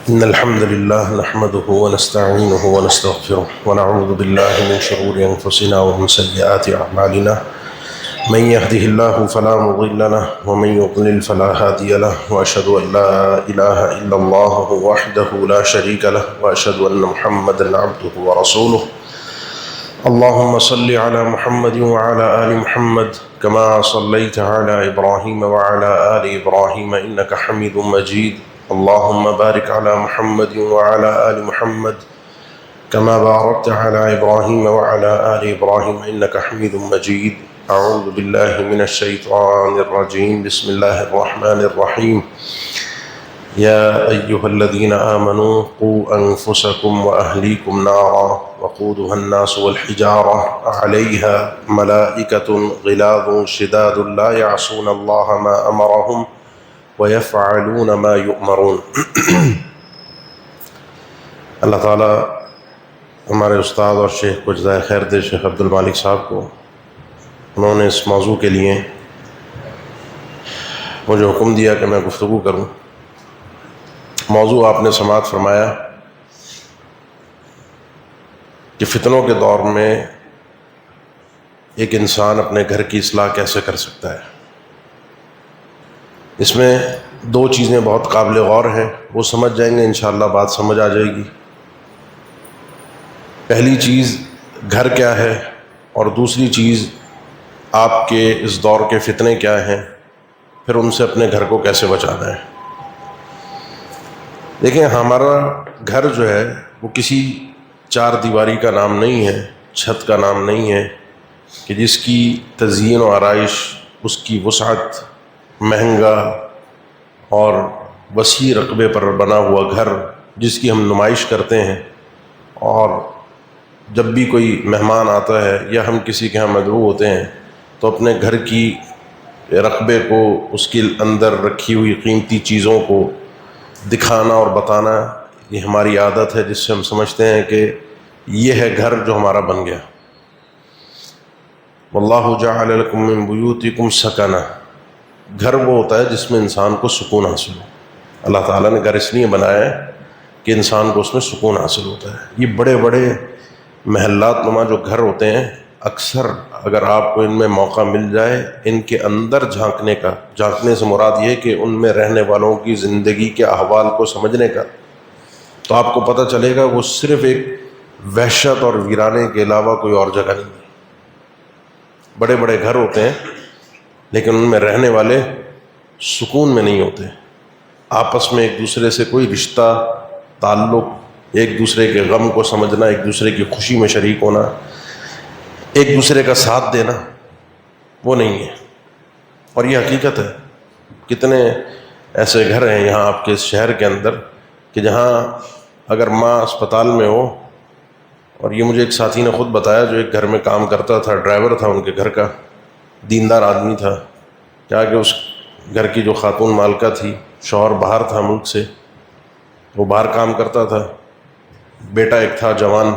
إن الحمد لله نحمده ونستعينه ونستغفره ونعوذ بالله من شرور أنفسنا ومن سيئات أعمالنا من يهده الله فلا مضل له ومن يضلل فلا هادي له وأشهد أن لا إله إلا الله وحده لا شريك له وأشهد أن محمدا عبده ورسوله اللهم صل على محمد وعلى آل محمد كما صليت على إبراهيم وعلى آل إبراهيم إنك حميد مجيد اللهم بارك على محمد وعلى آل محمد كما باركت على إبراهيم وعلى آل إبراهيم إنك حميد مجيد أعوذ بالله من الشيطان الرجيم بسم الله الرحمن الرحيم يا أيها الذين آمنوا قوا أنفسكم وأهليكم نارا وقودها الناس والحجارة عليها ملائكة غلاظ شداد لا يعصون الله ما أمرهم وَيَفْعَلُونَ مَا يُؤْمَرُونَ۔ اللہ تعالیٰ ہمارے استاد اور شیخ کو جزائے خیر دے، شیخ عبد المالک صاحب کو۔ انہوں نے اس موضوع کے لیے مجھے حکم دیا کہ میں گفتگو کروں۔ موضوع آپ نے سماعت فرمایا کہ فتنوں کے دور میں ایک انسان اپنے گھر کی اصلاح کیسے کر سکتا ہے۔ اس میں دو چیزیں بہت قابل غور ہیں، وہ سمجھ جائیں گے انشاءاللہ، بات سمجھ آ جائے گی۔ پہلی چیز گھر کیا ہے، اور دوسری چیز آپ کے اس دور کے فتنے کیا ہیں، پھر ان سے اپنے گھر کو کیسے بچانا ہے۔ دیکھیں، ہمارا گھر جو ہے وہ کسی چار دیواری کا نام نہیں ہے، چھت کا نام نہیں ہے کہ جس کی تزئین و آرائش، اس کی وسعت، مہنگا اور وسیع رقبے پر بنا ہوا گھر جس کی ہم نمائش کرتے ہیں، اور جب بھی کوئی مہمان آتا ہے یا ہم کسی کے ہاں مدعو ہوتے ہیں تو اپنے گھر کی رقبے کو، اس کے اندر رکھی ہوئی قیمتی چیزوں کو دکھانا اور بتانا، یہ ہماری عادت ہے، جس سے ہم سمجھتے ہیں کہ یہ ہے گھر جو ہمارا بن گیا۔ واللہ جعل لکم من بیوتکم سکنہ، گھر وہ ہوتا ہے جس میں انسان کو سکون حاصل ہو۔ اللہ تعالیٰ نے گھر اس لیے بنایا ہے کہ انسان کو اس میں سکون حاصل ہوتا ہے۔ یہ بڑے بڑے محلات نما جو گھر ہوتے ہیں، اکثر اگر آپ کو ان میں موقع مل جائے ان کے اندر جھانکنے کا، جھانکنے سے مراد یہ کہ ان میں رہنے والوں کی زندگی کے احوال کو سمجھنے کا، تو آپ کو پتہ چلے گا وہ صرف ایک وحشت اور ویرانے کے علاوہ کوئی اور جگہ نہیں ہے۔ بڑے بڑے گھر ہوتے ہیں لیکن ان میں رہنے والے سکون میں نہیں ہوتے، آپس میں ایک دوسرے سے کوئی رشتہ، تعلق، ایک دوسرے کے غم کو سمجھنا، ایک دوسرے کی خوشی میں شریک ہونا، ایک دوسرے کا ساتھ دینا، وہ نہیں ہے۔ اور یہ حقیقت ہے۔ کتنے ایسے گھر ہیں یہاں آپ کے اس شہر کے اندر کہ جہاں اگر ماں اسپتال میں ہو، اور یہ مجھے ایک ساتھی نے خود بتایا جو ایک گھر میں کام کرتا تھا، ڈرائیور تھا ان کے گھر کا، دیندار آدمی تھا، کیا کہ اس گھر کی جو خاتون مالکہ تھی، شوہر باہر تھا ملک سے، وہ باہر کام کرتا تھا، بیٹا ایک تھا جوان،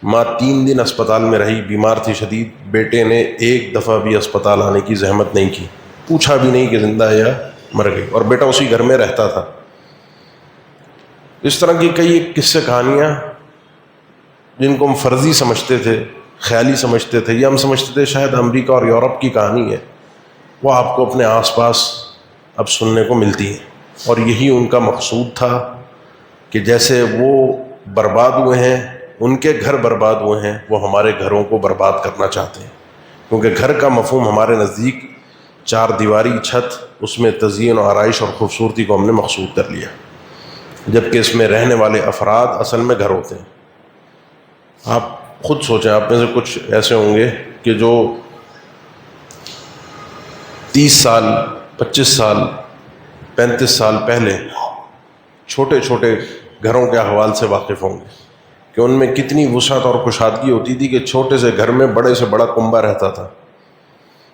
ماں 3 دن اسپتال میں رہی، بیمار تھی شدید، بیٹے نے ایک دفعہ بھی اسپتال آنے کی زحمت نہیں کی، پوچھا بھی نہیں کہ زندہ ہے یا مر گئی، اور بیٹا اسی گھر میں رہتا تھا۔ اس طرح کی کئی قصے کہانیاں جن کو ہم فرضی سمجھتے تھے، خیالی سمجھتے تھے، یا ہم سمجھتے تھے شاید امریکہ اور یورپ کی کہانی ہے، وہ آپ کو اپنے آس پاس اب سننے کو ملتی ہیں۔ اور یہی ان کا مقصود تھا کہ جیسے وہ برباد ہوئے ہیں، ان کے گھر برباد ہوئے ہیں، وہ ہمارے گھروں کو برباد کرنا چاہتے ہیں، کیونکہ گھر کا مفہوم ہمارے نزدیک چار دیواری، چھت، اس میں تزئین و آرائش اور خوبصورتی کو ہم نے مقصود کر لیا، جبکہ اس میں رہنے والے افراد اصل میں گھر ہوتے ہیں۔ آپ خود سوچیں، آپ میں سے کچھ ایسے ہوں گے کہ جو 30 سال، 25 سال، 35 سال پہلے چھوٹے چھوٹے گھروں کے احوال سے واقف ہوں گے کہ ان میں کتنی وسعت اور کشادگی ہوتی تھی کہ چھوٹے سے گھر میں بڑے سے بڑا کنبہ رہتا تھا،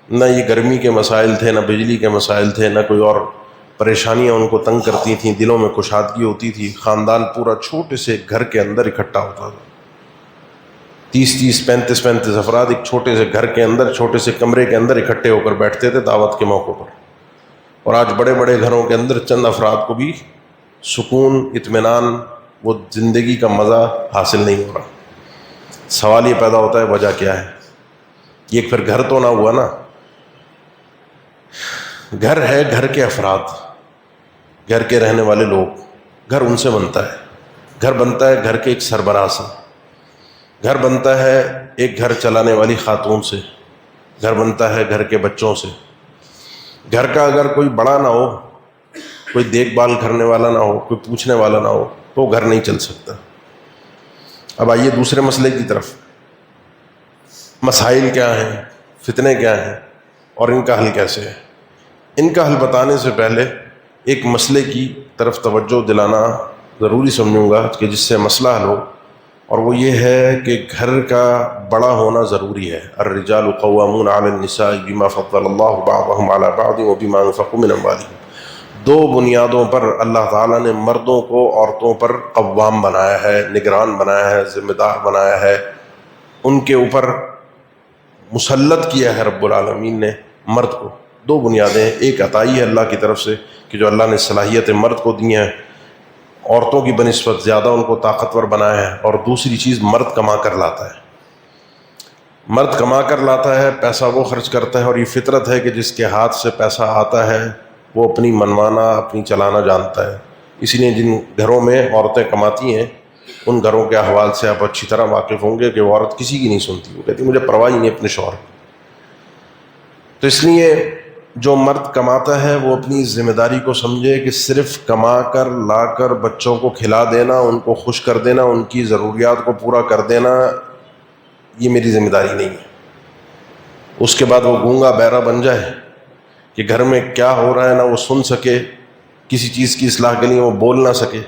نہ یہ گرمی کے مسائل تھے، نہ بجلی کے مسائل تھے، نہ کوئی اور پریشانیاں ان کو تنگ کرتی تھیں، دلوں میں کشادگی ہوتی تھی، خاندان پورا چھوٹے سے گھر کے اندر اکٹھا ہوتا تھا۔ 30 35 افراد ایک چھوٹے سے گھر کے اندر، چھوٹے سے کمرے کے اندر اکٹھے ہو کر بیٹھتے تھے دعوت کے موقع پر۔ اور آج بڑے بڑے گھروں کے اندر چند افراد کو بھی سکون، اطمینان، وہ زندگی کا مزہ حاصل نہیں ہو رہا۔ سوال یہ پیدا ہوتا ہے وجہ کیا ہے؟ یہ پھر گھر تو نہ ہوا نا، گھر ہے گھر کے افراد، گھر کے رہنے والے لوگ، گھر ان سے بنتا ہے۔ گھر بنتا ہے گھر کے ایک سربراہ سے، گھر بنتا ہے ایک گھر چلانے والی خاتون سے، گھر بنتا ہے گھر کے بچوں سے۔ گھر کا اگر کوئی بڑا نہ ہو، کوئی دیکھ بھال کرنے والا نہ ہو، کوئی پوچھنے والا نہ ہو، تو گھر نہیں چل سکتا۔ اب آئیے دوسرے مسئلے کی طرف، مسائل کیا ہیں، فتنے کیا ہیں، اور ان کا حل کیسے ہے؟ ان کا حل بتانے سے پہلے ایک مسئلے کی طرف توجہ دلانا ضروری سمجھوں گا کہ جس سے مسئلہ حل ہو، اور وہ یہ ہے کہ گھر کا بڑا ہونا ضروری ہے۔ الرجال قوامون علی النساء بما فضل اللہ بعضهم علی بعض وبما انفقوا من اموالهم۔ دو بنیادوں پر اللہ تعالیٰ نے مردوں کو عورتوں پر قوام بنایا ہے، نگران بنایا ہے، ذمہ دار بنایا ہے، ان کے اوپر مسلط کیا ہے رب العالمین نے مرد کو۔ دو بنیادیں، ایک عطائی ہے اللہ کی طرف سے کہ جو اللہ نے صلاحیت مرد کو دی ہیں، عورتوں کی بنسبت زیادہ ان کو طاقتور بنایا ہے، اور دوسری چیز مرد کما کر لاتا ہے۔ مرد کما کر لاتا ہے، پیسہ وہ خرچ کرتا ہے، اور یہ فطرت ہے کہ جس کے ہاتھ سے پیسہ آتا ہے وہ اپنی منوانا، اپنی چلانا جانتا ہے۔ اسی لیے جن گھروں میں عورتیں کماتی ہیں ان گھروں کے احوال سے آپ اچھی طرح واقف ہوں گے کہ وہ عورت کسی کی نہیں سنتی، وہ کہتی مجھے پرواہ ہی نہیں اپنے شوہر کی۔ تو اس لیے جو مرد کماتا ہے وہ اپنی ذمہ داری کو سمجھے کہ صرف کما کر لا کر بچوں کو کھلا دینا، ان کو خوش کر دینا، ان کی ضروریات کو پورا کر دینا، یہ میری ذمہ داری نہیں ہے۔ اس کے بعد وہ گونگا بہرا بن جائے کہ گھر میں کیا ہو رہا ہے نہ وہ سن سکے، کسی چیز کی اصلاح کے لیے وہ بول نہ سکے،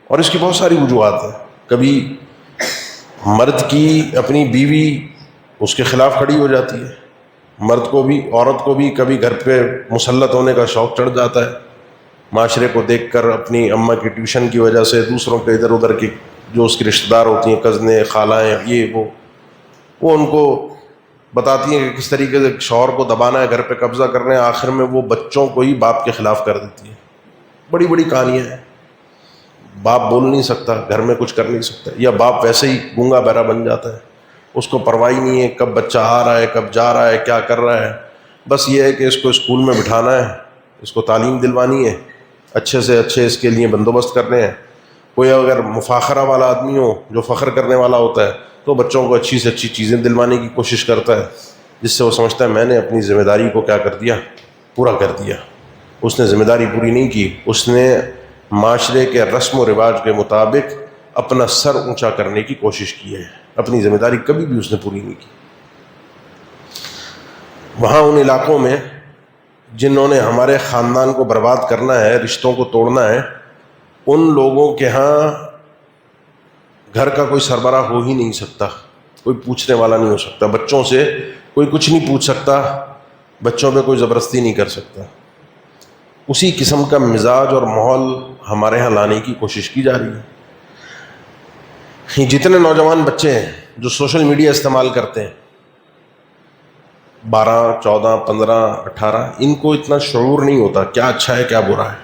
اور اس کی بہت ساری وجوہات ہیں۔ کبھی مرد کی اپنی بیوی اس کے خلاف کھڑی ہو جاتی ہے، مرد کو بھی عورت کو بھی کبھی گھر پہ مسلط ہونے کا شوق چڑھ جاتا ہے، معاشرے کو دیکھ کر، اپنی اماں کی ٹیوشن کی وجہ سے، دوسروں کے ادھر ادھر کی جو اس کی رشتہ دار ہوتی ہیں، کزنیں، خالائیں، یہ وہ ان کو بتاتی ہیں کہ کس طریقے سے شوہر کو دبانا ہے، گھر پہ قبضہ کرنا ہے، آخر میں وہ بچوں کو ہی باپ کے خلاف کر دیتی ہیں۔ بڑی بڑی کہانیاں ہیں۔ باپ بول نہیں سکتا، گھر میں کچھ کر نہیں سکتا، یا باپ ویسے ہی گونگا بہرا بن جاتا ہے، اس کو پرواہ نہیں ہے کب بچہ آ رہا ہے، کب جا رہا ہے، کیا کر رہا ہے، بس یہ ہے کہ اس کو اسکول میں بٹھانا ہے، اس کو تعلیم دلوانی ہے، اچھے سے اچھے اس کے لیے بندوبست کرنے ہیں۔ کوئی اگر مفاخرہ والا آدمی ہو جو فخر کرنے والا ہوتا ہے تو بچوں کو اچھی سے اچھی چیزیں دلوانے کی کوشش کرتا ہے، جس سے وہ سمجھتا ہے میں نے اپنی ذمہ داری کو کیا کر دیا، پورا کر دیا۔ اس نے ذمہ داری پوری نہیں کی، اس نے معاشرے کے رسم و رواج کے مطابق اپنا سر اونچا کرنے کی کوشش کی ہے، اپنی ذمہ داری کبھی بھی اس نے پوری نہیں کی۔ وہاں ان علاقوں میں جنہوں نے ہمارے خاندان کو برباد کرنا ہے، رشتوں کو توڑنا ہے، ان لوگوں کے ہاں گھر کا کوئی سربراہ ہو ہی نہیں سکتا، کوئی پوچھنے والا نہیں ہو سکتا، بچوں سے کوئی کچھ نہیں پوچھ سکتا، بچوں پہ کوئی زبردستی نہیں کر سکتا۔ اسی قسم کا مزاج اور ماحول ہمارے ہاں لانے کی کوشش کی جا رہی ہے۔ جتنے نوجوان بچے ہیں جو سوشل میڈیا استعمال کرتے ہیں، 12، 14، 15، 18، ان کو اتنا شعور نہیں ہوتا کیا اچھا ہے کیا برا ہے،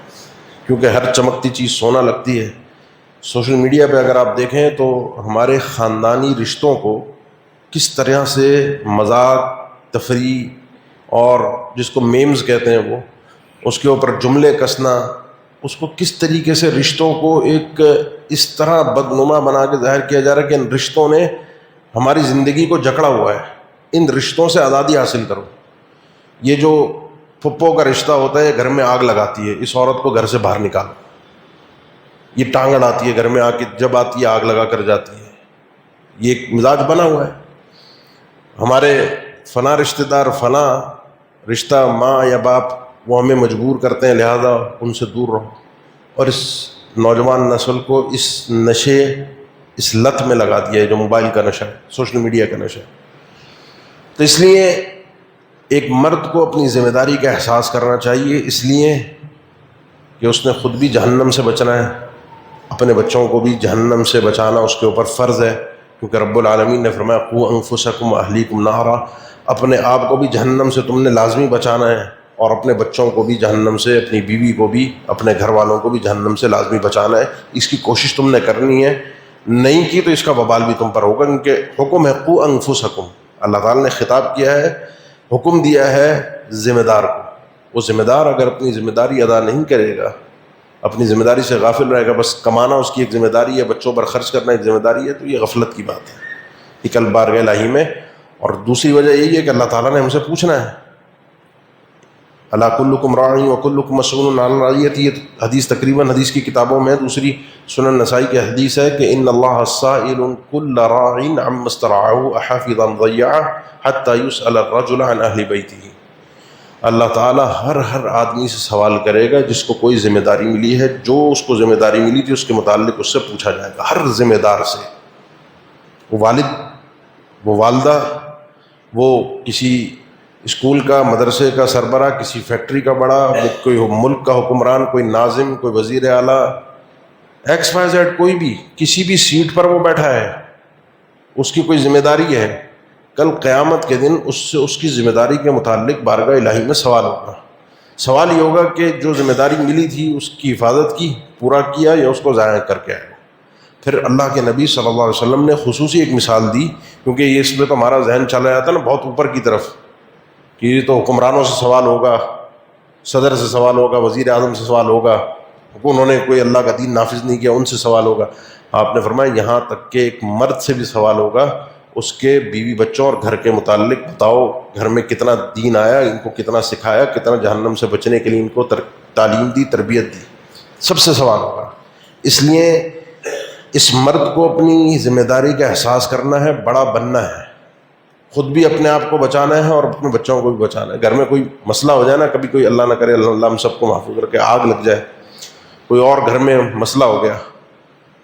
کیونکہ ہر چمکتی چیز سونا لگتی ہے۔ سوشل میڈیا پہ اگر آپ دیکھیں تو ہمارے خاندانی رشتوں کو کس طرح سے مذاق، تفریح، اور جس کو میمز کہتے ہیں وہ، اس کے اوپر جملے کسنا، اس کو کس طریقے سے رشتوں کو ایک اس طرح بدنما بنا کے ظاہر کیا جا رہا ہے کہ ان رشتوں نے ہماری زندگی کو جکڑا ہوا ہے، ان رشتوں سے آزادی حاصل کرو۔ یہ جو پھپھو کا رشتہ ہوتا ہے گھر میں آگ لگاتی ہے، اس عورت کو گھر سے باہر نکالو، یہ ٹانگ اڑاتی ہے گھر میں آ کے، جب آتی ہے آگ لگا کر جاتی ہے، یہ ایک مزاج بنا ہوا ہے۔ ہمارے فلاں رشتہ دار، فلاں رشتہ ماں یا باپ، وہ ہمیں مجبور کرتے ہیں، لہذا ان سے دور رہو، اور اس نوجوان نسل کو اس نشے، اس لت میں لگا دیا ہے جو موبائل کا نشہ ہے، سوشل میڈیا کا نشہ ہے۔ تو اس لیے ایک مرد کو اپنی ذمہ داری کا احساس کرنا چاہیے، اس لیے کہ اس نے خود بھی جہنم سے بچنا ہے، اپنے بچوں کو بھی جہنم سے بچانا اس کے اوپر فرض ہے، کیونکہ رب العالمین نے فرمایا قوا انفسکم واہلیکم نارا، اپنے آپ کو بھی جہنم سے تم نے لازمی بچانا ہے، اور اپنے بچوں کو بھی جہنم سے، اپنی بیوی کو بھی، اپنے گھر والوں کو بھی جہنم سے لازمی بچانا ہے. اس کی کوشش تم نے کرنی ہے، نہیں کی تو اس کا وبال بھی تم پر ہوگا. کیونکہ حکم ہے قو انفسکم، اللہ تعالیٰ نے خطاب کیا ہے، حکم دیا ہے ذمہ دار کو. وہ ذمہ دار اگر اپنی ذمہ داری ادا نہیں کرے گا، اپنی ذمہ داری سے غافل رہے گا، بس کمانا اس کی ایک ذمہ داری ہے، بچوں پر خرچ کرنا ایک ذمہ داری ہے، تو یہ غفلت کی بات ہے، یہ کل بارگاہ الہی میں. اور دوسری وجہ یہی ہے کہ اللہ تعالیٰ نے ہم سے پوچھنا ہے، الا کلکم راع وکلکم مسئول عن رعیتہ. یہ حدیث تقریباً حدیث کی کتابوں میں، دوسری سنن نسائی کی حدیث ہے کہ ان اللہ سائل کل راع عما استرعاه احافظا ضیعه حتى يسأل الرجل عن اہل بیتہ. اللہ تعالیٰ ہر آدمی سے سوال کرے گا جس کو کوئی ذمہ داری ملی ہے، جو اس کو ذمہ داری ملی تھی اس کے متعلق اس سے پوچھا جائے گا. ہر ذمہ دار سے، وہ والد، وہ والدہ، وہ کسی اسکول کا، مدرسے کا سربراہ، کسی فیکٹری کا بڑا، کوئی ملک کا حکمران، کوئی ناظم، کوئی وزیر اعلیٰ، ایکس وائی زیڈ، کوئی بھی کسی بھی سیٹ پر وہ بیٹھا ہے، اس کی کوئی ذمہ داری ہے. کل قیامت کے دن اس سے اس کی ذمہ داری کے متعلق بارگاہ الہی میں سوال ہوگا. سوال یہ ہوگا کہ جو ذمہ داری ملی تھی اس کی حفاظت کی، پورا کیا، یا اس کو ضائع کر کے آئے. پھر اللہ کے نبی صلی اللہ علیہ وسلم نے خصوصی ایک مثال دی، کیونکہ یہ اس میں تو ہمارا ذہن چلا جاتا ہے نا بہت اوپر کی طرف، کہ یہ تو حکمرانوں سے سوال ہوگا، صدر سے سوال ہوگا، وزیر اعظم سے سوال ہوگا، انہوں نے کوئی اللہ کا دین نافذ نہیں کیا، ان سے سوال ہوگا. آپ نے فرمایا یہاں تک کہ ایک مرد سے بھی سوال ہوگا، اس کے بیوی بچوں اور گھر کے متعلق. بتاؤ گھر میں کتنا دین آیا، ان کو کتنا سکھایا، کتنا جہنم سے بچنے کے لیے ان کو تعلیم دی، تربیت دی، سب سے سوال ہوگا. اس لیے اس مرد کو اپنی ذمہ داری کا احساس کرنا ہے، بڑا بننا ہے، خود بھی اپنے آپ کو بچانا ہے اور اپنے بچوں کو بھی بچانا ہے. گھر میں کوئی مسئلہ ہو جائے نا، کبھی کوئی اللہ نہ کرے، اللہ ہم سب کو محفوظ رکھے، آگ لگ جائے، کوئی اور گھر میں مسئلہ ہو گیا،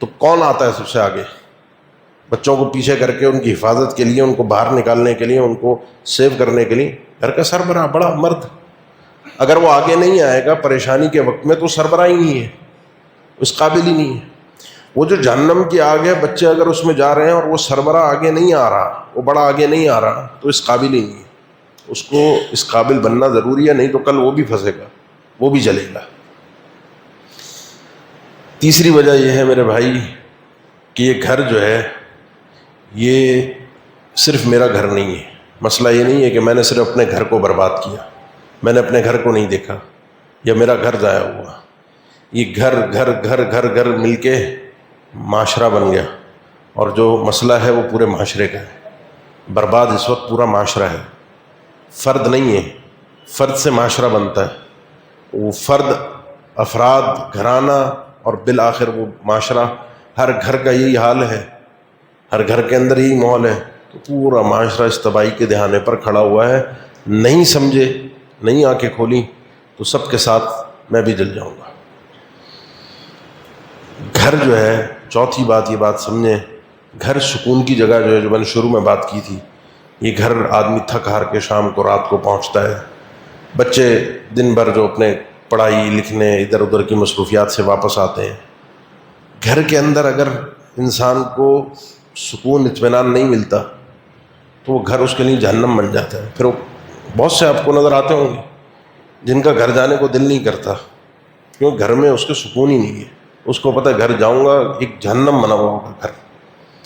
تو کون آتا ہے سب سے آگے؟ بچوں کو پیچھے کر کے ان کی حفاظت کے لیے، ان کو باہر نکالنے کے لیے، ان کو سیو کرنے کے لیے گھر کا سربراہ، بڑا مرد. اگر وہ آگے نہیں آئے گا پریشانی کے وقت میں تو سربراہ ہی نہیں ہے، اس قابل ہی نہیں ہے. وہ جو جہنم کی آگ ہے، بچے اگر اس میں جا رہے ہیں اور وہ سربراہ آگے نہیں آ رہا، وہ بڑا آگے نہیں آ رہا، تو اس قابل ہی نہیں ہے. اس کو اس قابل بننا ضروری ہے، نہیں تو کل وہ بھی پھنسے گا، وہ بھی جلے گا. تیسری وجہ یہ ہے میرے بھائی کہ یہ گھر جو ہے یہ صرف میرا گھر نہیں ہے. مسئلہ یہ نہیں ہے کہ میں نے صرف اپنے گھر کو برباد کیا، میں نے اپنے گھر کو نہیں دیکھا، یا میرا گھر ضائع ہوا. یہ گھر گھر گھر گھر گھر مل کے معاشرہ بن گیا، اور جو مسئلہ ہے وہ پورے معاشرے کا ہے. برباد اس وقت پورا معاشرہ ہے، فرد نہیں ہے. فرد سے معاشرہ بنتا ہے، وہ فرد، افراد، گھرانہ، اور بالآخر وہ معاشرہ. ہر گھر کا یہی حال ہے، ہر گھر کے اندر یہی ماحول ہے. تو پورا معاشرہ اس تباہی کے دہانے پر کھڑا ہوا ہے. نہیں سمجھے، نہیں آنکھیں کھولی تو سب کے ساتھ میں بھی جل جاؤں گا. گھر جو ہے، چوتھی بات یہ بات سمجھیں، گھر سکون کی جگہ جو ہے، جو میں نے شروع میں بات کی تھی. یہ گھر آدمی تھک ہار کے شام کو، رات کو پہنچتا ہے، بچے دن بھر جو اپنے پڑھائی لکھنے ادھر ادھر کی مصروفیات سے واپس آتے ہیں. گھر کے اندر اگر انسان کو سکون، اطمینان نہیں ملتا تو وہ گھر اس کے لیے جہنم بن جاتا ہے. پھر بہت سے آپ کو نظر آتے ہوں گے جن کا گھر جانے کو دل نہیں کرتا، کیوں؟ گھر میں اس کے سکون ہی نہیں ہے. اس کو پتہ ہے گھر جاؤں گا ایک جہنم بنا ہوا ہوگا گھر.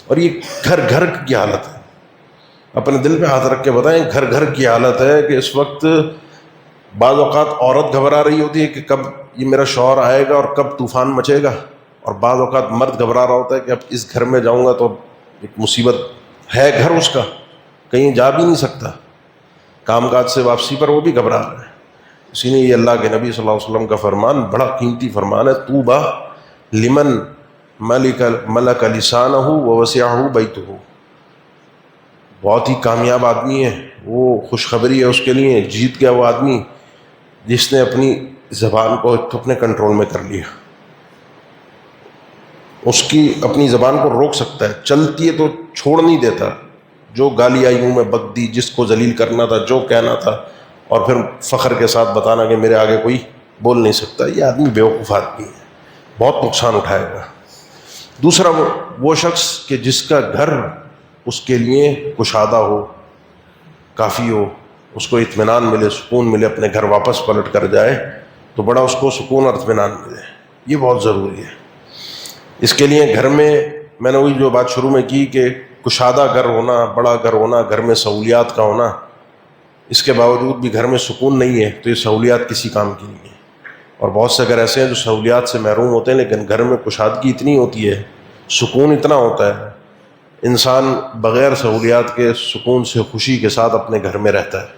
اور یہ گھر گھر کی حالت ہے. اپنے دل پہ ہاتھ رکھ کے بتائیں، گھر گھر کی حالت ہے کہ اس وقت بعض اوقات عورت گھبرا رہی ہوتی ہے کہ کب یہ میرا شوہر آئے گا اور کب طوفان مچے گا، اور بعض اوقات مرد گھبرا رہا ہوتا ہے کہ اب اس گھر میں جاؤں گا تو ایک مصیبت ہے، گھر اس کا کہیں جا بھی نہیں سکتا، کام کاج سے واپسی پر وہ بھی گھبرا رہا ہے. اسی لیے یہ اللہ کے نبی صلی اللہ علیہ وسلم کا فرمان بڑا قیمتی فرمان ہے، طوبیٰ لمن ملک لسانہ ووسعہ بیتہ. بہت ہی کامیاب آدمی ہے وہ، خوشخبری ہے اس کے لیے، جیت گیا وہ آدمی جس نے اپنی زبان کو اپنے کنٹرول میں کر لیا. اس کی اپنی زبان کو روک سکتا ہے، چلتی ہے تو چھوڑ نہیں دیتا. جو گالی آئی منہ میں بک دی، جس کو ذلیل کرنا تھا، جو کہنا تھا، اور پھر فخر کے ساتھ بتانا کہ میرے آگے کوئی بول نہیں سکتا. یہ آدمی بیوقوف آدمی ہے، بہت نقصان اٹھائے گا. دوسرا وہ شخص کہ جس کا گھر اس کے لیے کشادہ ہو، کافی ہو، اس کو اطمینان ملے، سکون ملے، اپنے گھر واپس پلٹ کر جائے تو بڑا اس کو سکون اور اطمینان ملے. یہ بہت ضروری ہے. اس کے لیے گھر میں نے وہی جو بات شروع میں کی کہ کشادہ گھر ہونا، بڑا گھر ہونا، گھر میں سہولیات کا ہونا، اس کے باوجود بھی گھر میں سکون نہیں ہے تو یہ سہولیات کسی کام کی نہیں ہے. اور بہت سے گھر ایسے ہیں جو سہولیات سے محروم ہوتے ہیں لیکن گھر میں کشادگی اتنی ہوتی ہے، سکون اتنا ہوتا ہے، انسان بغیر سہولیات کے سکون سے خوشی کے ساتھ اپنے گھر میں رہتا ہے.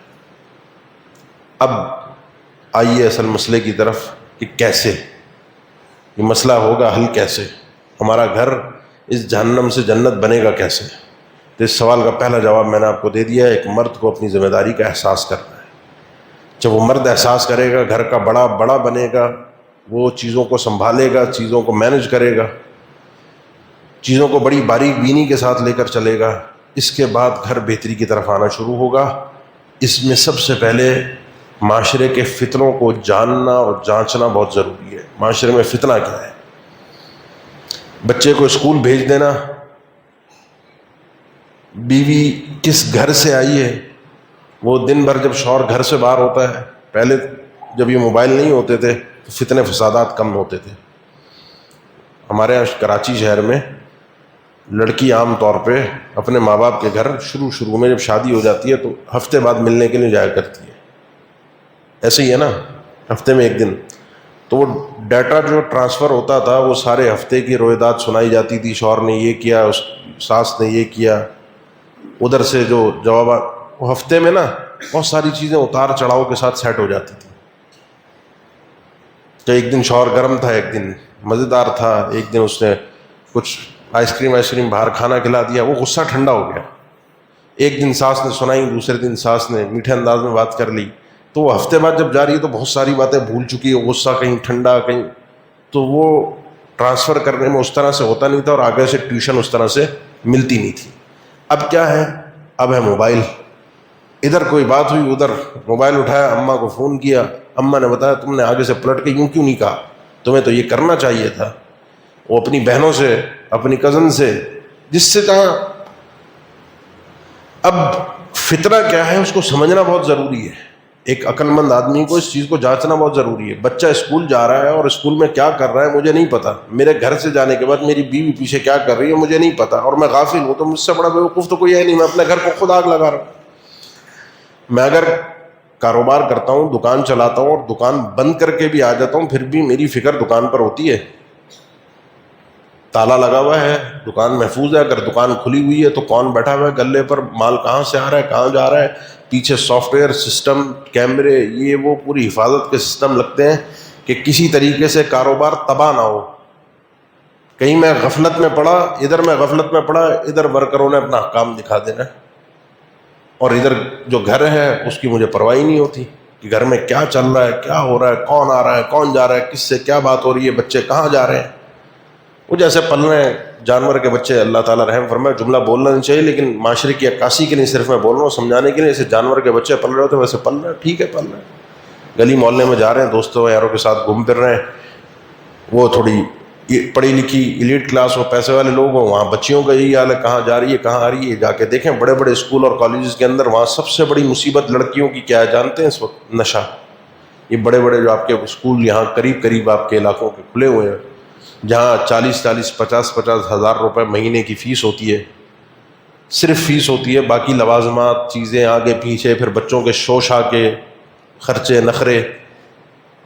اب آئیے اصل مسئلے کی طرف کہ کیسے یہ مسئلہ ہوگا حل، کیسے ہمارا گھر اس جہنم سے جنت بنے گا کیسے. تو اس سوال کا پہلا جواب میں نے آپ کو دے دیا ہے. ایک مرد کو اپنی ذمہ داری کا احساس کرنا ہے. جب وہ مرد احساس کرے گا، گھر کا بڑا بنے گا، وہ چیزوں کو سنبھالے گا، چیزوں کو مینج کرے گا، چیزوں کو بڑی باریک بینی کے ساتھ لے کر چلے گا، اس کے بعد گھر بہتری کی طرف آنا شروع ہوگا. اس میں سب سے پہلے معاشرے کے فتنوں کو جاننا اور جانچنا بہت ضروری ہے. معاشرے میں فتنہ کیا ہے؟ بچے کو اسکول بھیج دینا، بیوی کس گھر سے آئی ہے، وہ دن بھر جب شوہر گھر سے باہر ہوتا ہے، پہلے جب یہ موبائل نہیں ہوتے تھے تو فتنے فسادات کم ہوتے تھے. ہمارے یہاں کراچی شہر میں لڑکی عام طور پہ اپنے ماں باپ کے گھر شروع میں جب شادی ہو جاتی ہے تو ہفتے بعد ملنے کے لیے جایا کرتی ہے. ایسے ہی ہے نا، ہفتے میں ایک دن. تو وہ ڈیٹا جو ٹرانسفر ہوتا تھا وہ سارے ہفتے کی رویداد سنائی جاتی تھی. شوہر نے یہ کیا، اس ساس نے یہ کیا، ادھر سے جو جوابات، وہ ہفتے میں نا بہت ساری چیزیں اتار چڑھاؤ کے ساتھ سیٹ ہو جاتی تھی. تو ایک دن شوہر گرم تھا، ایک دن مزیدار تھا، ایک دن اس نے کچھ آئس کریم باہر کھانا کھلا دیا، وہ غصہ ٹھنڈا ہو گیا. ایک دن ساس نے سنائی، دوسرے دن ساس نے میٹھے انداز میں بات کر لی. تو وہ ہفتے بعد جب جا رہی ہے تو بہت ساری باتیں بھول چکی ہے، غصہ کہیں ٹھنڈا کہیں، تو وہ ٹرانسفر کرنے میں اس طرح سے ہوتا نہیں تھا اور آگے سے ٹیوشن اس طرح سے ملتی نہیں تھی. اب کیا ہے؟ اب ہے موبائل. ادھر کوئی بات ہوئی، ادھر موبائل اٹھایا، اماں کو فون کیا، اماں نے بتایا تم نے آگے سے پلٹ کے یوں کیوں نہیں کہا، تمہیں تو یہ کرنا چاہیے تھا. وہ اپنی بہنوں سے، اپنی کزن سے، جس سے کہا. اب فتنہ کیا ہے اس کو سمجھنا بہت ضروری ہے. ایک عقل مند آدمی کو اس چیز کو جانچنا بہت ضروری ہے. بچہ اسکول جا رہا ہے اور اسکول میں کیا کر رہا ہے مجھے نہیں پتا، میرے گھر سے جانے کے بعد میری بیوی پیچھے کیا کر رہی ہے مجھے نہیں پتا، اور میں غافل ہوں تو مجھ سے بڑا بیوقوف تو کوئی ہے نہیں. میں اپنے گھر کو خود آگ لگا رہا ہوں. میں اگر کاروبار کرتا ہوں، دکان چلاتا ہوں اور دکان بند کر کے بھی آ جاتا ہوں، پھر بھی میری فکر دکان پر ہوتی ہے. تالا لگا ہوا ہے، دکان محفوظ ہے. اگر دکان کھلی ہوئی ہے تو کون بیٹھا ہوا ہے گلے پر، مال کہاں سے آ رہا ہے، کہاں جا رہا ہے، پیچھے سافٹ ویئر سسٹم، کیمرے، یہ وہ پوری حفاظت کے سسٹم لگتے ہیں کہ کسی طریقے سے کاروبار تباہ نہ ہو. کہیں میں غفلت میں پڑا، ادھر ورکروں نے اپنا کام دکھا دینا، اور ادھر جو گھر ہے اس کی مجھے پرواہ نہیں ہوتی کہ گھر میں کیا چل رہا ہے، کیا ہو رہا ہے، کون آ رہا ہے، کون جا رہا ہے، کس سے کیا بات ہو رہی ہے، بچے کہاں جا رہے ہیں. وہ جیسے پل رہے ہیں جانور کے بچے، اللہ تعالیٰ رحم فرمائے، جملہ بولنا نہیں چاہیے لیکن معاشرے کی عکاسی کے لیے صرف میں بول رہا ہوں، سمجھانے کے لیے. ایسے جانور کے بچے پل رہے ہوتے ہیں ویسے پل رہے ہیں، ٹھیک ہے پل رہے ہیں، گلی محلے میں جا رہے ہیں، دوستوں یاروں کے ساتھ گھوم پھر رہے ہیں. وہ تھوڑی پڑھی لکھی ایلیٹ کلاس ہو، پیسے والے لوگ ہوں، وہاں بچیوں کا یہی حال ہے، کہاں جا رہی ہے، کہاں آ رہی ہے. جا کے دیکھیں بڑے بڑے اسکول اور کالجز کے اندر، وہاں سب سے بڑی مصیبت لڑکیوں کی کیا ہے جانتے ہیں اس وقت؟ نشہ. یہ بڑے بڑے جو آپ کے اسکول یہاں قریب آپ کے علاقوں کے کھلے ہوئے ہیں، جہاں 40-50 ہزار روپے مہینے کی فیس ہوتی ہے، صرف فیس ہوتی ہے، باقی لوازمات چیزیں آگے پیچھے، پھر بچوں کے شوشا کے خرچے نخرے،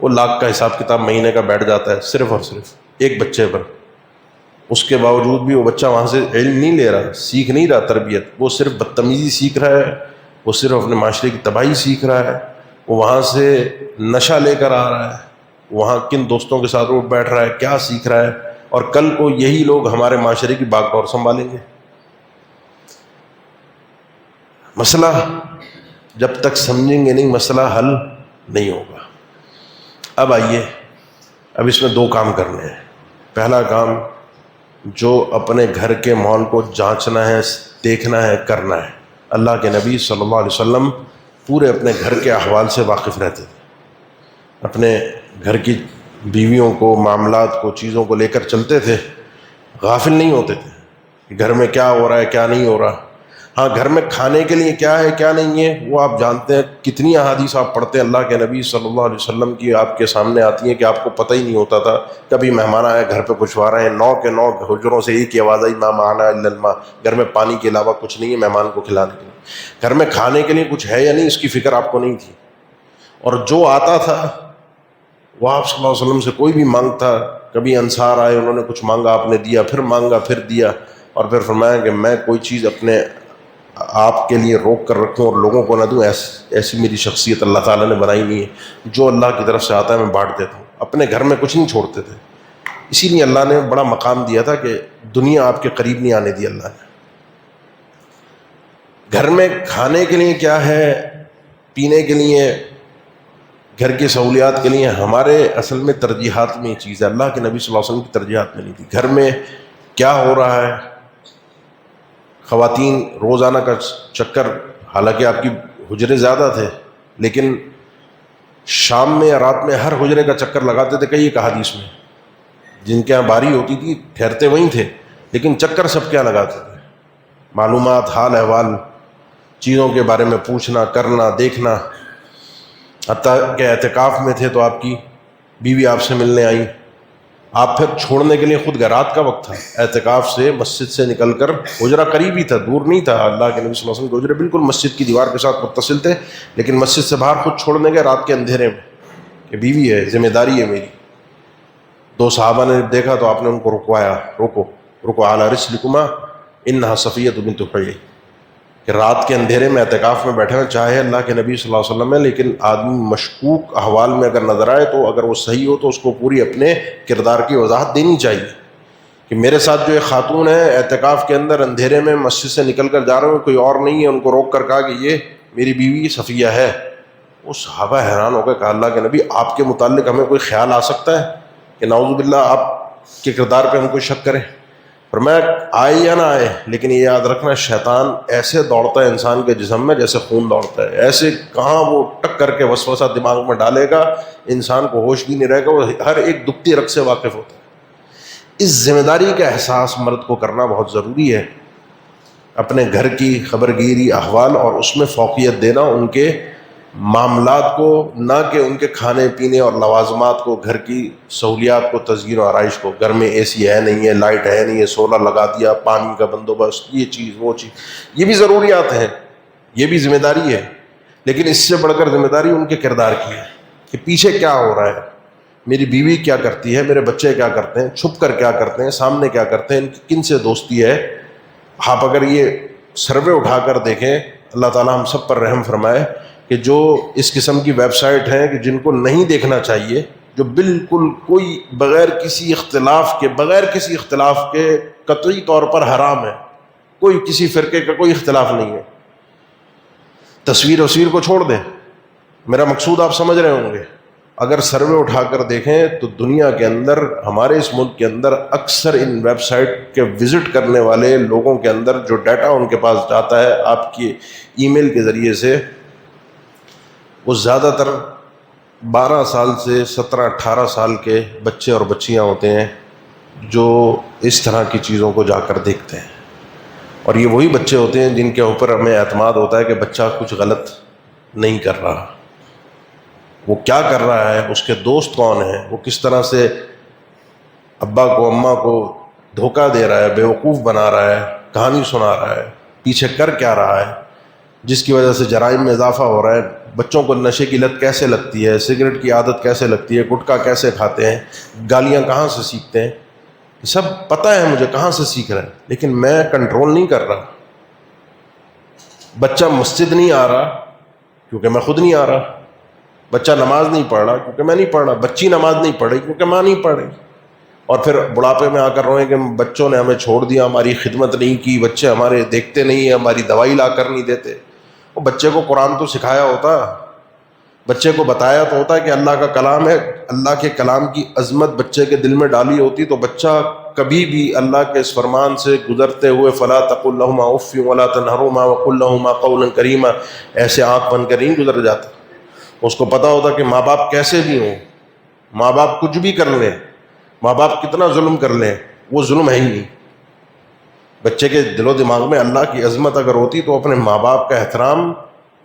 وہ لاکھ کا حساب کتاب مہینے کا بیٹھ جاتا ہے صرف اور صرف ایک بچے پر. اس کے باوجود بھی وہ بچہ وہاں سے علم نہیں لے رہا، سیکھ نہیں رہا تربیت، وہ صرف بدتمیزی سیکھ رہا ہے، وہ صرف اپنے معاشرے کی تباہی سیکھ رہا ہے. وہ وہاں سے نشہ لے کر آ رہا ہے، وہاں کن دوستوں کے ساتھ وہ بیٹھ رہا ہے، کیا سیکھ رہا ہے، اور کل کو یہی لوگ ہمارے معاشرے کی باغ ڈور سنبھالیں گے. مسئلہ جب تک سمجھیں گے نہیں، مسئلہ حل نہیں ہوگا. اب آئیے، اب اس میں 2 کام کرنے ہیں. پہلا کام، جو اپنے گھر کے ماحول کو جانچنا ہے، دیکھنا ہے، کرنا ہے. اللہ کے نبی صلی اللہ علیہ وسلم پورے اپنے گھر کے احوال سے واقف رہتے تھے، اپنے گھر کی بیویوں کو، معاملات کو، چیزوں کو لے کر چلتے تھے، غافل نہیں ہوتے تھے کہ گھر میں کیا ہو رہا ہے، کیا نہیں ہو رہا. ہاں گھر میں کھانے کے لیے کیا ہے کیا نہیں ہے وہ آپ جانتے ہیں. کتنی احادیث آپ پڑھتے ہیں اللہ کے نبی صلی اللہ علیہ وسلم کی آپ کے سامنے آتی ہیں کہ آپ کو پتہ ہی نہیں ہوتا تھا. کبھی مہمان آئے گھر پہ پوچھوا رہے ہیں 9 کے 9 حجروں سے ایک ہی آواز آئی ما معنا الا الماء. گھر میں پانی کے علاوہ کچھ نہیں ہے مہمان کو کھلانے کے لیے. گھر میں کھانے کے لیے کچھ ہے یا نہیں اس کی فکر آپ کو نہیں تھی. اور جو آتا تھا وہ آپ صلی اللہ علیہ وسلم سے کوئی بھی مانگتا. کبھی انصار آئے انہوں نے کچھ مانگا آپ نے دیا, پھر مانگا پھر دیا, اور پھر فرمایا کہ میں کوئی چیز اپنے آپ کے لیے روک کر رکھوں اور لوگوں کو نہ دوں. ایسی میری شخصیت اللہ تعالیٰ نے بنائی نہیں ہے. جو اللہ کی طرف سے آتا ہے میں بانٹ دیتا ہوں. اپنے گھر میں کچھ نہیں چھوڑتے تھے. اسی لیے اللہ نے بڑا مقام دیا تھا کہ دنیا آپ کے قریب نہیں آنے دی اللہ نے. گھر میں کھانے کے لیے کیا ہے, پینے کے لیے, گھر کی سہولیات کے لیے ہمارے اصل میں ترجیحات میں یہ چیز ہے. اللہ کے نبی صلی اللہ علیہ وسلم کی ترجیحات میں نہیں تھی. گھر میں کیا ہو رہا ہے, خواتین روزانہ کا چکر, حالانکہ آپ کی حجرے زیادہ تھے لیکن شام میں یا رات میں ہر حجرے کا چکر لگاتے تھے. کئی ایک احادیث میں جن کے یہاں باری ہوتی تھی ٹھہرتے وہیں تھے لیکن چکر سب کیا لگاتے تھے, معلومات, حال احوال, چیزوں کے بارے میں پوچھنا کرنا دیکھنا. حتیٰ کہ اعتکاف میں تھے تو آپ کی بیوی آپ سے ملنے آئی. آپ پھر چھوڑنے کے لیے خود گئے. رات کا وقت تھا, اعتکاف سے مسجد سے نکل کر, حجرہ قریب ہی تھا دور نہیں تھا. اللہ کے نبی صلی اللہ علیہ وسلم کے حجرے بالکل مسجد کی دیوار کے ساتھ متصل تھے لیکن مسجد سے باہر خود چھوڑنے گئے رات کے اندھیرے میں کہ بیوی ہے, ذمہ داری ہے میری. 2 صحابہ نے دیکھا تو آپ نے ان کو رکوایا, رکو علی رسلکما انہا صفیۃ بنت حیی, کہ رات کے اندھیرے میں اعتکاف میں بیٹھے ہیں, چاہے اللہ کے نبی صلی اللہ علیہ وسلم ہے لیکن آدمی مشکوک احوال میں اگر نظر آئے تو اگر وہ صحیح ہو تو اس کو پوری اپنے کردار کی وضاحت دینی چاہیے کہ میرے ساتھ جو ایک خاتون ہے اعتکاف کے اندر اندھیرے میں مسجد سے نکل کر جا رہے ہیں, کوئی اور نہیں ہے. ان کو روک کر کہا کہ یہ میری بیوی صفیہ ہے. وہ صحابہ حیران ہو گئے, کہا اللہ کے نبی آپ کے متعلق ہمیں کوئی خیال آ سکتا ہے کہ نعوذ باللہ آپ کے کردار پہ ہم کوئی شک کریں. فرمایا آئے یا نہ آئے لیکن یہ یاد رکھنا شیطان ایسے دوڑتا ہے انسان کے جسم میں جیسے خون دوڑتا ہے. ایسے کہاں وہ ٹک کر کے وسوسہ دماغ میں ڈالے گا, انسان کو ہوش بھی نہیں رہے گا. وہ ہر ایک دکھتی رگ سے واقف ہوتا ہے. اس ذمہ داری کا احساس مرد کو کرنا بہت ضروری ہے. اپنے گھر کی خبرگیری احوال اور اس میں فوقیت دینا, ان کے معاملات کو, نہ کہ ان کے کھانے پینے اور لوازمات کو, گھر کی سہولیات کو, تزئین و آرائش کو. گھر میں اے سی ہے نہیں ہے, لائٹ ہے نہیں ہے, سولر لگا دیا, پانی کا بندوبست, یہ چیز وہ چیز, یہ بھی ضروریات ہیں, یہ بھی ذمہ داری ہے. لیکن اس سے بڑھ کر ذمہ داری ان کے کردار کی ہے کہ پیچھے کیا ہو رہا ہے, میری بیوی کیا کرتی ہے, میرے بچے کیا کرتے ہیں, چھپ کر کیا کرتے ہیں, سامنے کیا کرتے ہیں, ان کی کن سے دوستی ہے. آپ اگر یہ سروے اٹھا کر دیکھیں, اللہ تعالیٰ ہم سب پر رحم فرمائے, کہ جو اس قسم کی ویب سائٹ ہیں کہ جن کو نہیں دیکھنا چاہیے, جو بالکل کوئی بغیر کسی اختلاف کے قطعی طور پر حرام ہے, کوئی کسی فرقے کا کوئی اختلاف نہیں ہے. تصویر کو چھوڑ دیں, میرا مقصود آپ سمجھ رہے ہوں گے. اگر سروے اٹھا کر دیکھیں تو دنیا کے اندر, ہمارے اس ملک کے اندر اکثر ان ویب سائٹ کے وزٹ کرنے والے لوگوں کے اندر جو ڈیٹا ان کے پاس جاتا ہے آپ کی ای میل کے ذریعے سے, وہ زیادہ تر 12 سال سے 17-18 سال کے بچے اور بچیاں ہوتے ہیں جو اس طرح کی چیزوں کو جا کر دیکھتے ہیں. اور یہ وہی بچے ہوتے ہیں جن کے اوپر ہمیں اعتماد ہوتا ہے کہ بچہ کچھ غلط نہیں کر رہا. وہ کیا کر رہا ہے, اس کے دوست کون ہیں, وہ کس طرح سے ابا کو اماں کو دھوکہ دے رہا ہے, بیوقوف بنا رہا ہے, کہانی سنا رہا ہے, پیچھے کر کیا رہا ہے, جس کی وجہ سے جرائم میں اضافہ ہو رہا ہے. بچوں کو نشے کی لت کیسے لگتی ہے, سگریٹ کی عادت کیسے لگتی ہے, گٹکا کیسے کھاتے ہیں, گالیاں کہاں سے سیکھتے ہیں, یہ سب پتہ ہے مجھے کہاں سے سیکھ رہے ہیں, لیکن میں کنٹرول نہیں کر رہا. بچہ مسجد نہیں آ رہا کیونکہ میں خود نہیں آ رہا. بچہ نماز نہیں پڑھ رہا کیونکہ میں نہیں پڑھ رہا. بچی نماز نہیں پڑھ رہی کیونکہ ماں نہیں پڑھ رہی. اور پھر بڑھاپے میں آ کر روئیں کہ بچوں نے ہمیں چھوڑ دیا, ہماری خدمت نہیں کی, بچے ہمارے دیکھتے نہیں ہیں, ہماری دوائی لا کر نہیں دیتے. وہ بچے کو قرآن تو سکھایا ہوتا, بچے کو بتایا تو ہوتا ہے کہ اللہ کا کلام ہے, اللہ کے کلام کی عظمت بچے کے دل میں ڈالی ہوتی تو بچہ کبھی بھی اللہ کے اس فرمان سے گزرتے ہوئے فلا تقل لہما اف ولا تنہرہما وقل لہما قولا کریما ایسے آنکھ بند کر نہیں گزر جاتا. اس کو پتہ ہوتا کہ ماں باپ کیسے بھی ہوں, ماں باپ کچھ بھی کر لیں, ماں باپ کتنا ظلم کر لیں, وہ ظلم ہے ہی نہیں. بچے کے دل و دماغ میں اللہ کی عظمت اگر ہوتی تو اپنے ماں باپ کا احترام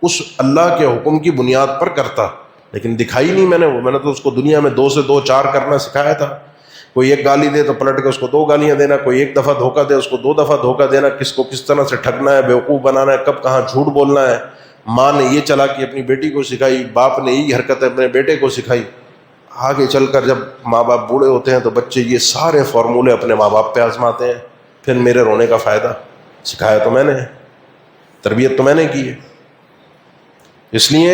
اس اللہ کے حکم کی بنیاد پر کرتا، لیکن دکھائی نہیں میں نے تو اس کو دنیا میں 2 سے 2 4 کرنا سکھایا تھا. کوئی ایک گالی دے تو پلٹ کے اس کو 2 گالیاں دینا، کوئی ایک دفعہ دھوکہ دے اس کو 2 دفعہ دھوکہ دینا، کس کو کس طرح سے ٹھگنا ہے، بیوقوف بنانا ہے، کب کہاں جھوٹ بولنا ہے. ماں نے یہ چلاکی اپنی بیٹی کو سکھائی، باپ نے یہی حرکتیں اپنے بیٹے کو سکھائی. آگے چل کر جب ماں باپ بوڑھے ہوتے ہیں تو بچے یہ سارے فارمولے اپنے ماں باپ پہ آزماتے ہیں. پھر میرے رونے کا فائدہ، سکھایا تو میں نے، تربیت تو میں نے کی ہے. اس لیے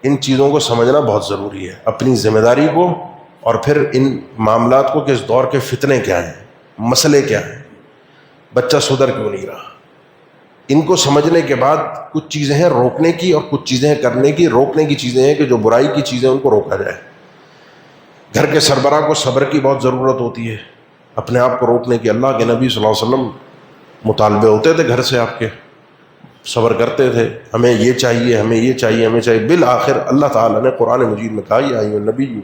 ان چیزوں کو سمجھنا بہت ضروری ہے، اپنی ذمہ داری کو، اور پھر ان معاملات کو کہ اس دور کے فتنے کیا ہیں، مسئلے کیا ہیں، بچہ سدھر کیوں نہیں رہا. ان کو سمجھنے کے بعد کچھ چیزیں ہیں روکنے کی اور کچھ چیزیں ہیں کرنے کی. روکنے کی چیزیں ہیں کہ جو برائی کی چیزیں ان کو روکا جائے. گھر کے سربراہ کو صبر کی بہت ضرورت ہوتی ہے اپنے آپ کو روکنے کی. اللہ کے نبی صلی اللہ علیہ وسلم مطالبے ہوتے تھے گھر سے آپ کے، صبر کرتے تھے، ہمیں یہ چاہیے، ہمیں یہ چاہیے، ہمیں چاہیے. بالآخر اللہ تعالیٰ نے قرآن مجید میں کہا، یا ایھا النبی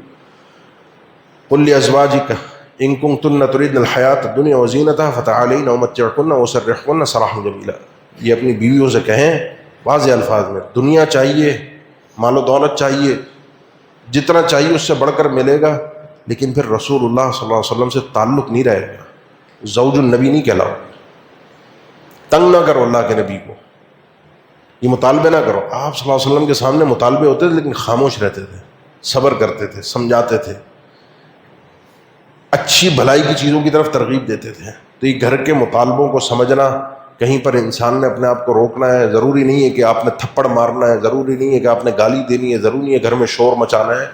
قل لازواجک ان کنتن تردن الحیاۃ الدنیا وزینتہا فتعالین امتعکن واسرحکن سراحا جمیلا. یہ اپنی بیویوں سے کہیں واضح الفاظ میں، دنیا چاہیے، مال و دولت چاہیے، جتنا چاہیے اس سے بڑھ کر ملے گا، لیکن پھر رسول اللہ صلی اللہ علیہ وسلم سے تعلق نہیں رہے گا، زوج النبی نہیں کہلاؤ. تنگ نہ کرو اللہ کے نبی کو، یہ مطالبے نہ کرو. آپ صلی اللہ علیہ وسلم کے سامنے مطالبے ہوتے تھے لیکن خاموش رہتے تھے، صبر کرتے تھے، سمجھاتے تھے، اچھی بھلائی کی چیزوں کی طرف ترغیب دیتے تھے. تو یہ گھر کے مطالبوں کو سمجھنا، کہیں پر انسان نے اپنے آپ کو روکنا ہے. ضروری نہیں ہے کہ آپ نے تھپڑ مارنا ہے، ضروری نہیں ہے کہ آپ نے گالی دینی ہے، ضروری نہیں ہے گھر میں شور مچانا ہے.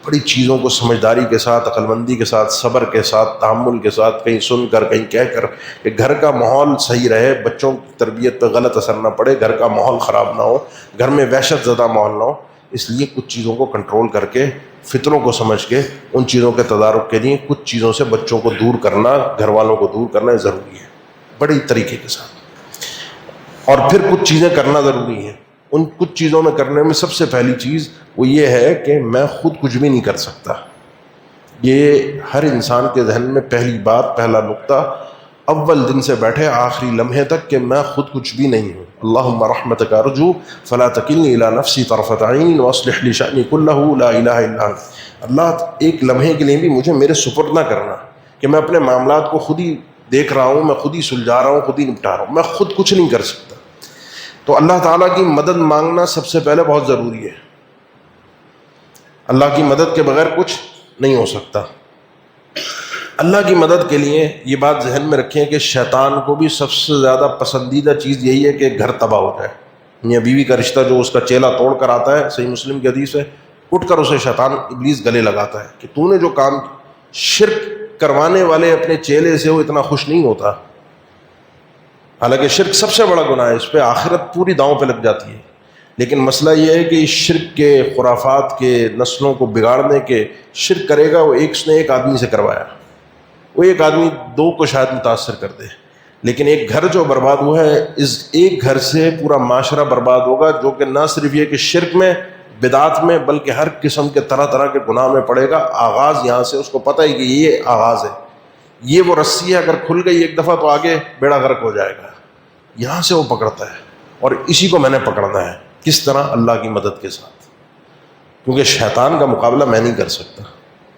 بڑی چیزوں کو سمجھداری کے ساتھ، عقل مندی کے ساتھ، صبر کے ساتھ، تحمل کے ساتھ، کہیں سن کر کہیں کہہ کر، کہ گھر کا ماحول صحیح رہے، بچوں کی تربیت پہ غلط اثر نہ پڑے، گھر کا ماحول خراب نہ ہو، گھر میں وحشت زدہ ماحول نہ ہو. اس لیے کچھ چیزوں کو کنٹرول کر کے، فتنوں کو سمجھ کے، ان چیزوں کے تدارک کے لیے کچھ چیزوں سے بچوں کو دور کرنا، گھر والوں کو دور کرنا ضروری ہے بڑی طریقے کے ساتھ. اور پھر کچھ چیزیں کرنا ضروری ہیں. ان کچھ چیزوں میں کرنے میں سب سے پہلی چیز وہ یہ ہے کہ میں خود کچھ بھی نہیں کر سکتا. یہ ہر انسان کے ذہن میں پہلی بات، پہلا نقطہ، اول دن سے بیٹھے آخری لمحے تک، کہ میں خود کچھ بھی نہیں ہوں. اللہم رحمتک ارجو فلا تکلنی الی نفسی طرفۃ عین واصلح لی شأنی کلہ لا الہ الا انت. اللہ ایک لمحے کے لیے بھی مجھے میرے سپرد نہ کرنا کہ میں اپنے معاملات کو خود ہی دیکھ رہا ہوں، میں خود ہی سلجھا رہا ہوں، خود ہی نپٹا رہا ہوں، میں خود کچھ نہیں کر سکتا. تو اللہ تعالیٰ کی مدد مانگنا سب سے پہلے بہت ضروری ہے. اللہ کی مدد کے بغیر کچھ نہیں ہو سکتا. اللہ کی مدد کے لیے یہ بات ذہن میں رکھیں کہ شیطان کو بھی سب سے زیادہ پسندیدہ چیز یہی ہے کہ گھر تباہ ہو جائے. میاں بیوی کا رشتہ جو اس کا چیلا توڑ کر آتا ہے، صحیح مسلم کی حدیث ہے، اٹھ کر اسے شیطان ابلیس گلے لگاتا ہے کہ تو نے جو کام، شرک کروانے والے اپنے چیلے سے وہ اتنا خوش نہیں ہوتا. حالانکہ شرک سب سے بڑا گناہ ہے، اس پہ آخرت پوری داؤں پہ لگ جاتی ہے. لیکن مسئلہ یہ ہے کہ شرک کے، خرافات کے، نسلوں کو بگاڑنے کے، شرک کرے گا وہ ایک آدمی سے کروایا، وہ ایک آدمی 2 کو شاید متاثر کر دے، لیکن ایک گھر جو برباد ہوا ہے، اس ایک گھر سے پورا معاشرہ برباد ہوگا، جو کہ نہ صرف یہ کہ شرک میں، بدعات میں، بلکہ ہر قسم کے طرح طرح کے گناہ میں پڑے گا. آغاز یہاں سے، اس کو پتہ ہے کہ یہ آغاز ہے، یہ وہ رسی ہے، اگر کھل گئی ایک دفعہ تو آگے بیڑا غرق ہو جائے گا. یہاں سے وہ پکڑتا ہے، اور اسی کو میں نے پکڑنا ہے. کس طرح؟ اللہ کی مدد کے ساتھ. کیونکہ شیطان کا مقابلہ میں نہیں کر سکتا،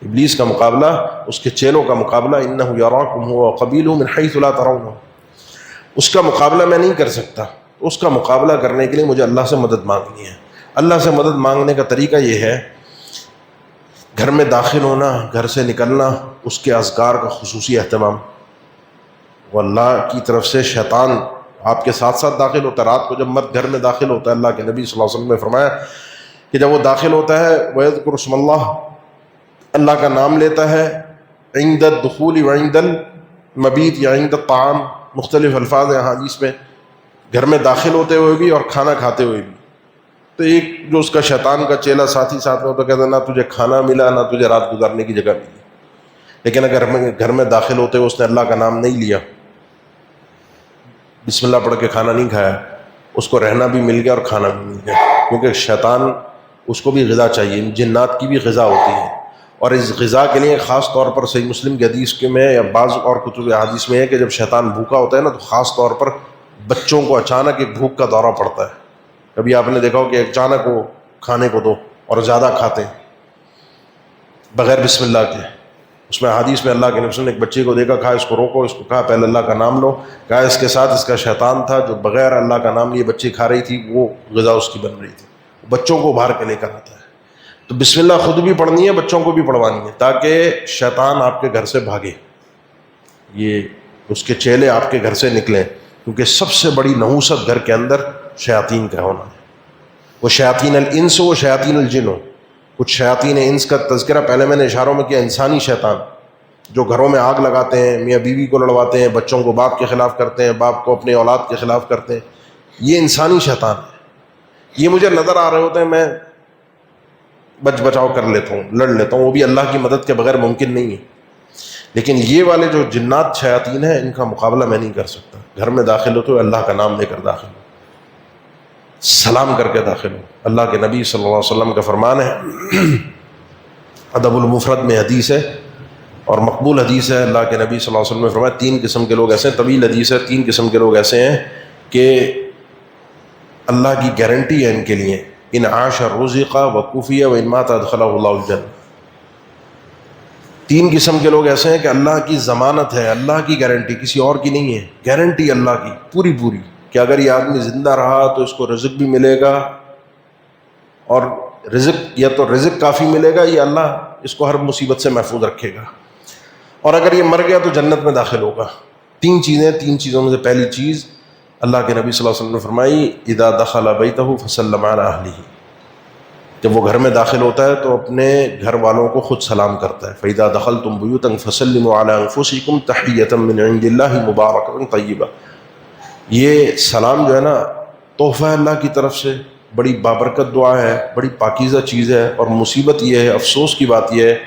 ابلیس کا مقابلہ، اس کے چیلوں کا مقابلہ، انہ یراکم هو وقبیلہ من حیث لا ترونہ، اس کا مقابلہ میں نہیں کر سکتا. اس کا مقابلہ کرنے کے لیے مجھے اللہ سے مدد مانگنی ہے. اللہ سے مدد مانگنے کا طریقہ یہ ہے، گھر میں داخل ہونا، گھر سے نکلنا، اس کے اذکار کا خصوصی اہتمام. وہ اللہ کی طرف سے شیطان آپ کے ساتھ ساتھ داخل ہوتا ہے. رات کو جب مرد گھر میں داخل ہوتا ہے، اللہ کے نبی صلی اللہ علیہ وسلم نے فرمایا کہ جب وہ داخل ہوتا ہے، وَيَذْكُرُ اسْمَ اللَّهِ، اللہ کا نام لیتا ہے، عند الدخول وعند المبیت یا عند الطعام، مختلف الفاظ ہیں حدیث میں، گھر میں داخل ہوتے ہوئے بھی اور کھانا کھاتے ہوئے بھی. تو ایک جو اس کا شیطان کا چیلا ساتھی ساتھ میں ہوتا، کہتا ہے نہ تجھے کھانا ملا، نہ تجھے رات گزارنے کی جگہ ملی. لیکن اگر گھر میں داخل ہوتے ہوئے اس نے اللہ کا نام نہیں لیا، بسم اللہ پڑھ کے کھانا نہیں کھایا، اس کو رہنا بھی مل گیا اور کھانا بھی مل گیا. کیونکہ شیطان، اس کو بھی غذا چاہیے، جنات کی بھی غذا ہوتی ہے، اور اس غذا کے لیے خاص طور پر صحیح مسلم کی حدیث کے میں یا بعض اور کتب احادیث میں ہے کہ جب شیطان بھوکا ہوتا ہے نا تو خاص طور پر بچوں کو اچانک ایک بھوک کا دورہ پڑتا ہے. کبھی آپ نے دیکھا ہو کہ اچانک وہ کھانے کو دو اور زیادہ کھاتے ہیں بغیر بسم اللہ کے. اس میں حدیث میں اللہ کے نبی نے ایک بچے کو دیکھا, کہا اس کو روکو, اس کو کہا پہلے اللہ کا نام لو. کہا اس کے ساتھ اس کا شیطان تھا جو بغیر اللہ کا نام لیے بچے کھا رہی تھی, وہ غذا اس کی بن رہی تھی. بچوں کو ابھار کے لے کر آتا ہے. تو بسم اللہ خود بھی پڑھنی ہے, بچوں کو بھی پڑھوانی ہے, تاکہ شیطان آپ کے گھر سے بھاگے, یہ اس کے چیلے آپ کے گھر سے نکلیں. کیونکہ سب سے بڑی نحوست گھر کے اندر شیاطین کا ہونا ہے. وہ شیاطین الانس ہو, وہ شیاطین الجن ہو. کچھ شیاطین انس کا تذکرہ پہلے میں نے اشاروں میں کیا, انسانی شیطان جو گھروں میں آگ لگاتے ہیں, میاں بیوی کو لڑواتے ہیں, بچوں کو باپ کے خلاف کرتے ہیں, باپ کو اپنے اولاد کے خلاف کرتے ہیں, یہ انسانی شیطان ہے. یہ مجھے نظر آ رہے ہوتے ہیں, میں بچ بچاؤ کر لیتا ہوں, لڑ لیتا ہوں, وہ بھی اللہ کی مدد کے بغیر ممکن نہیں ہے. لیکن یہ والے جو جنات شیاطین ہیں, ان کا مقابلہ میں نہیں کر سکتا. گھر میں داخل ہو تو اللہ کا نام لے کر داخل ہو, سلام کر کے داخل ہو. اللہ کے نبی صلی اللہ علیہ وسلم کا فرمان ہے, ادب المفرد میں حدیث ہے اور مقبول حدیث ہے. اللہ کے نبی صلی اللہ علیہ وسلم نے فرمایا 3 قسم کے لوگ ایسے ہیں, طویل حدیث ہے, 3 قسم کے لوگ ایسے ہیں کہ اللہ کی گارنٹی ہے ان کے لیے, ان عاش رزق و کفیہ و ان مات ادخلہ اللہ الجنہ. 3 قسم کے لوگ ایسے ہیں کہ اللہ کی ضمانت ہے, اللہ کی گارنٹی, کسی اور کی نہیں ہے, گارنٹی اللہ کی پوری پوری, کہ اگر یہ آدمی زندہ رہا تو اس کو رزق بھی ملے گا, اور رزق یا تو رزق کافی ملے گا یا اللہ اس کو ہر مصیبت سے محفوظ رکھے گا, اور اگر یہ مر گیا تو جنت میں داخل ہوگا. 3 چیزیں, 3 چیزوں میں سے پہلی چیز اللہ کے نبی صلی اللہ علیہ وسلم نے فرمائی, اذا دخل بیتہ فسلم علی اہلہ, جب وہ گھر میں داخل ہوتا ہے تو اپنے گھر والوں کو خود سلام کرتا ہے. فَإِذَا دَخَلْتُمْ بُيُوتًا فَسَلِّمُوا عَلَىٰ أَنفُسِكُمْ تَحِيَّةً مِّنْ عِندِ اللَّهِ مُبَارَكَةً طَيِّبَةً. یہ سلام جو ہے نا تحفہ ہے اللہ کی طرف سے, بڑی بابرکت دعا ہے, بڑی پاکیزہ چیز ہے. اور مصیبت یہ ہے, افسوس کی بات یہ ہے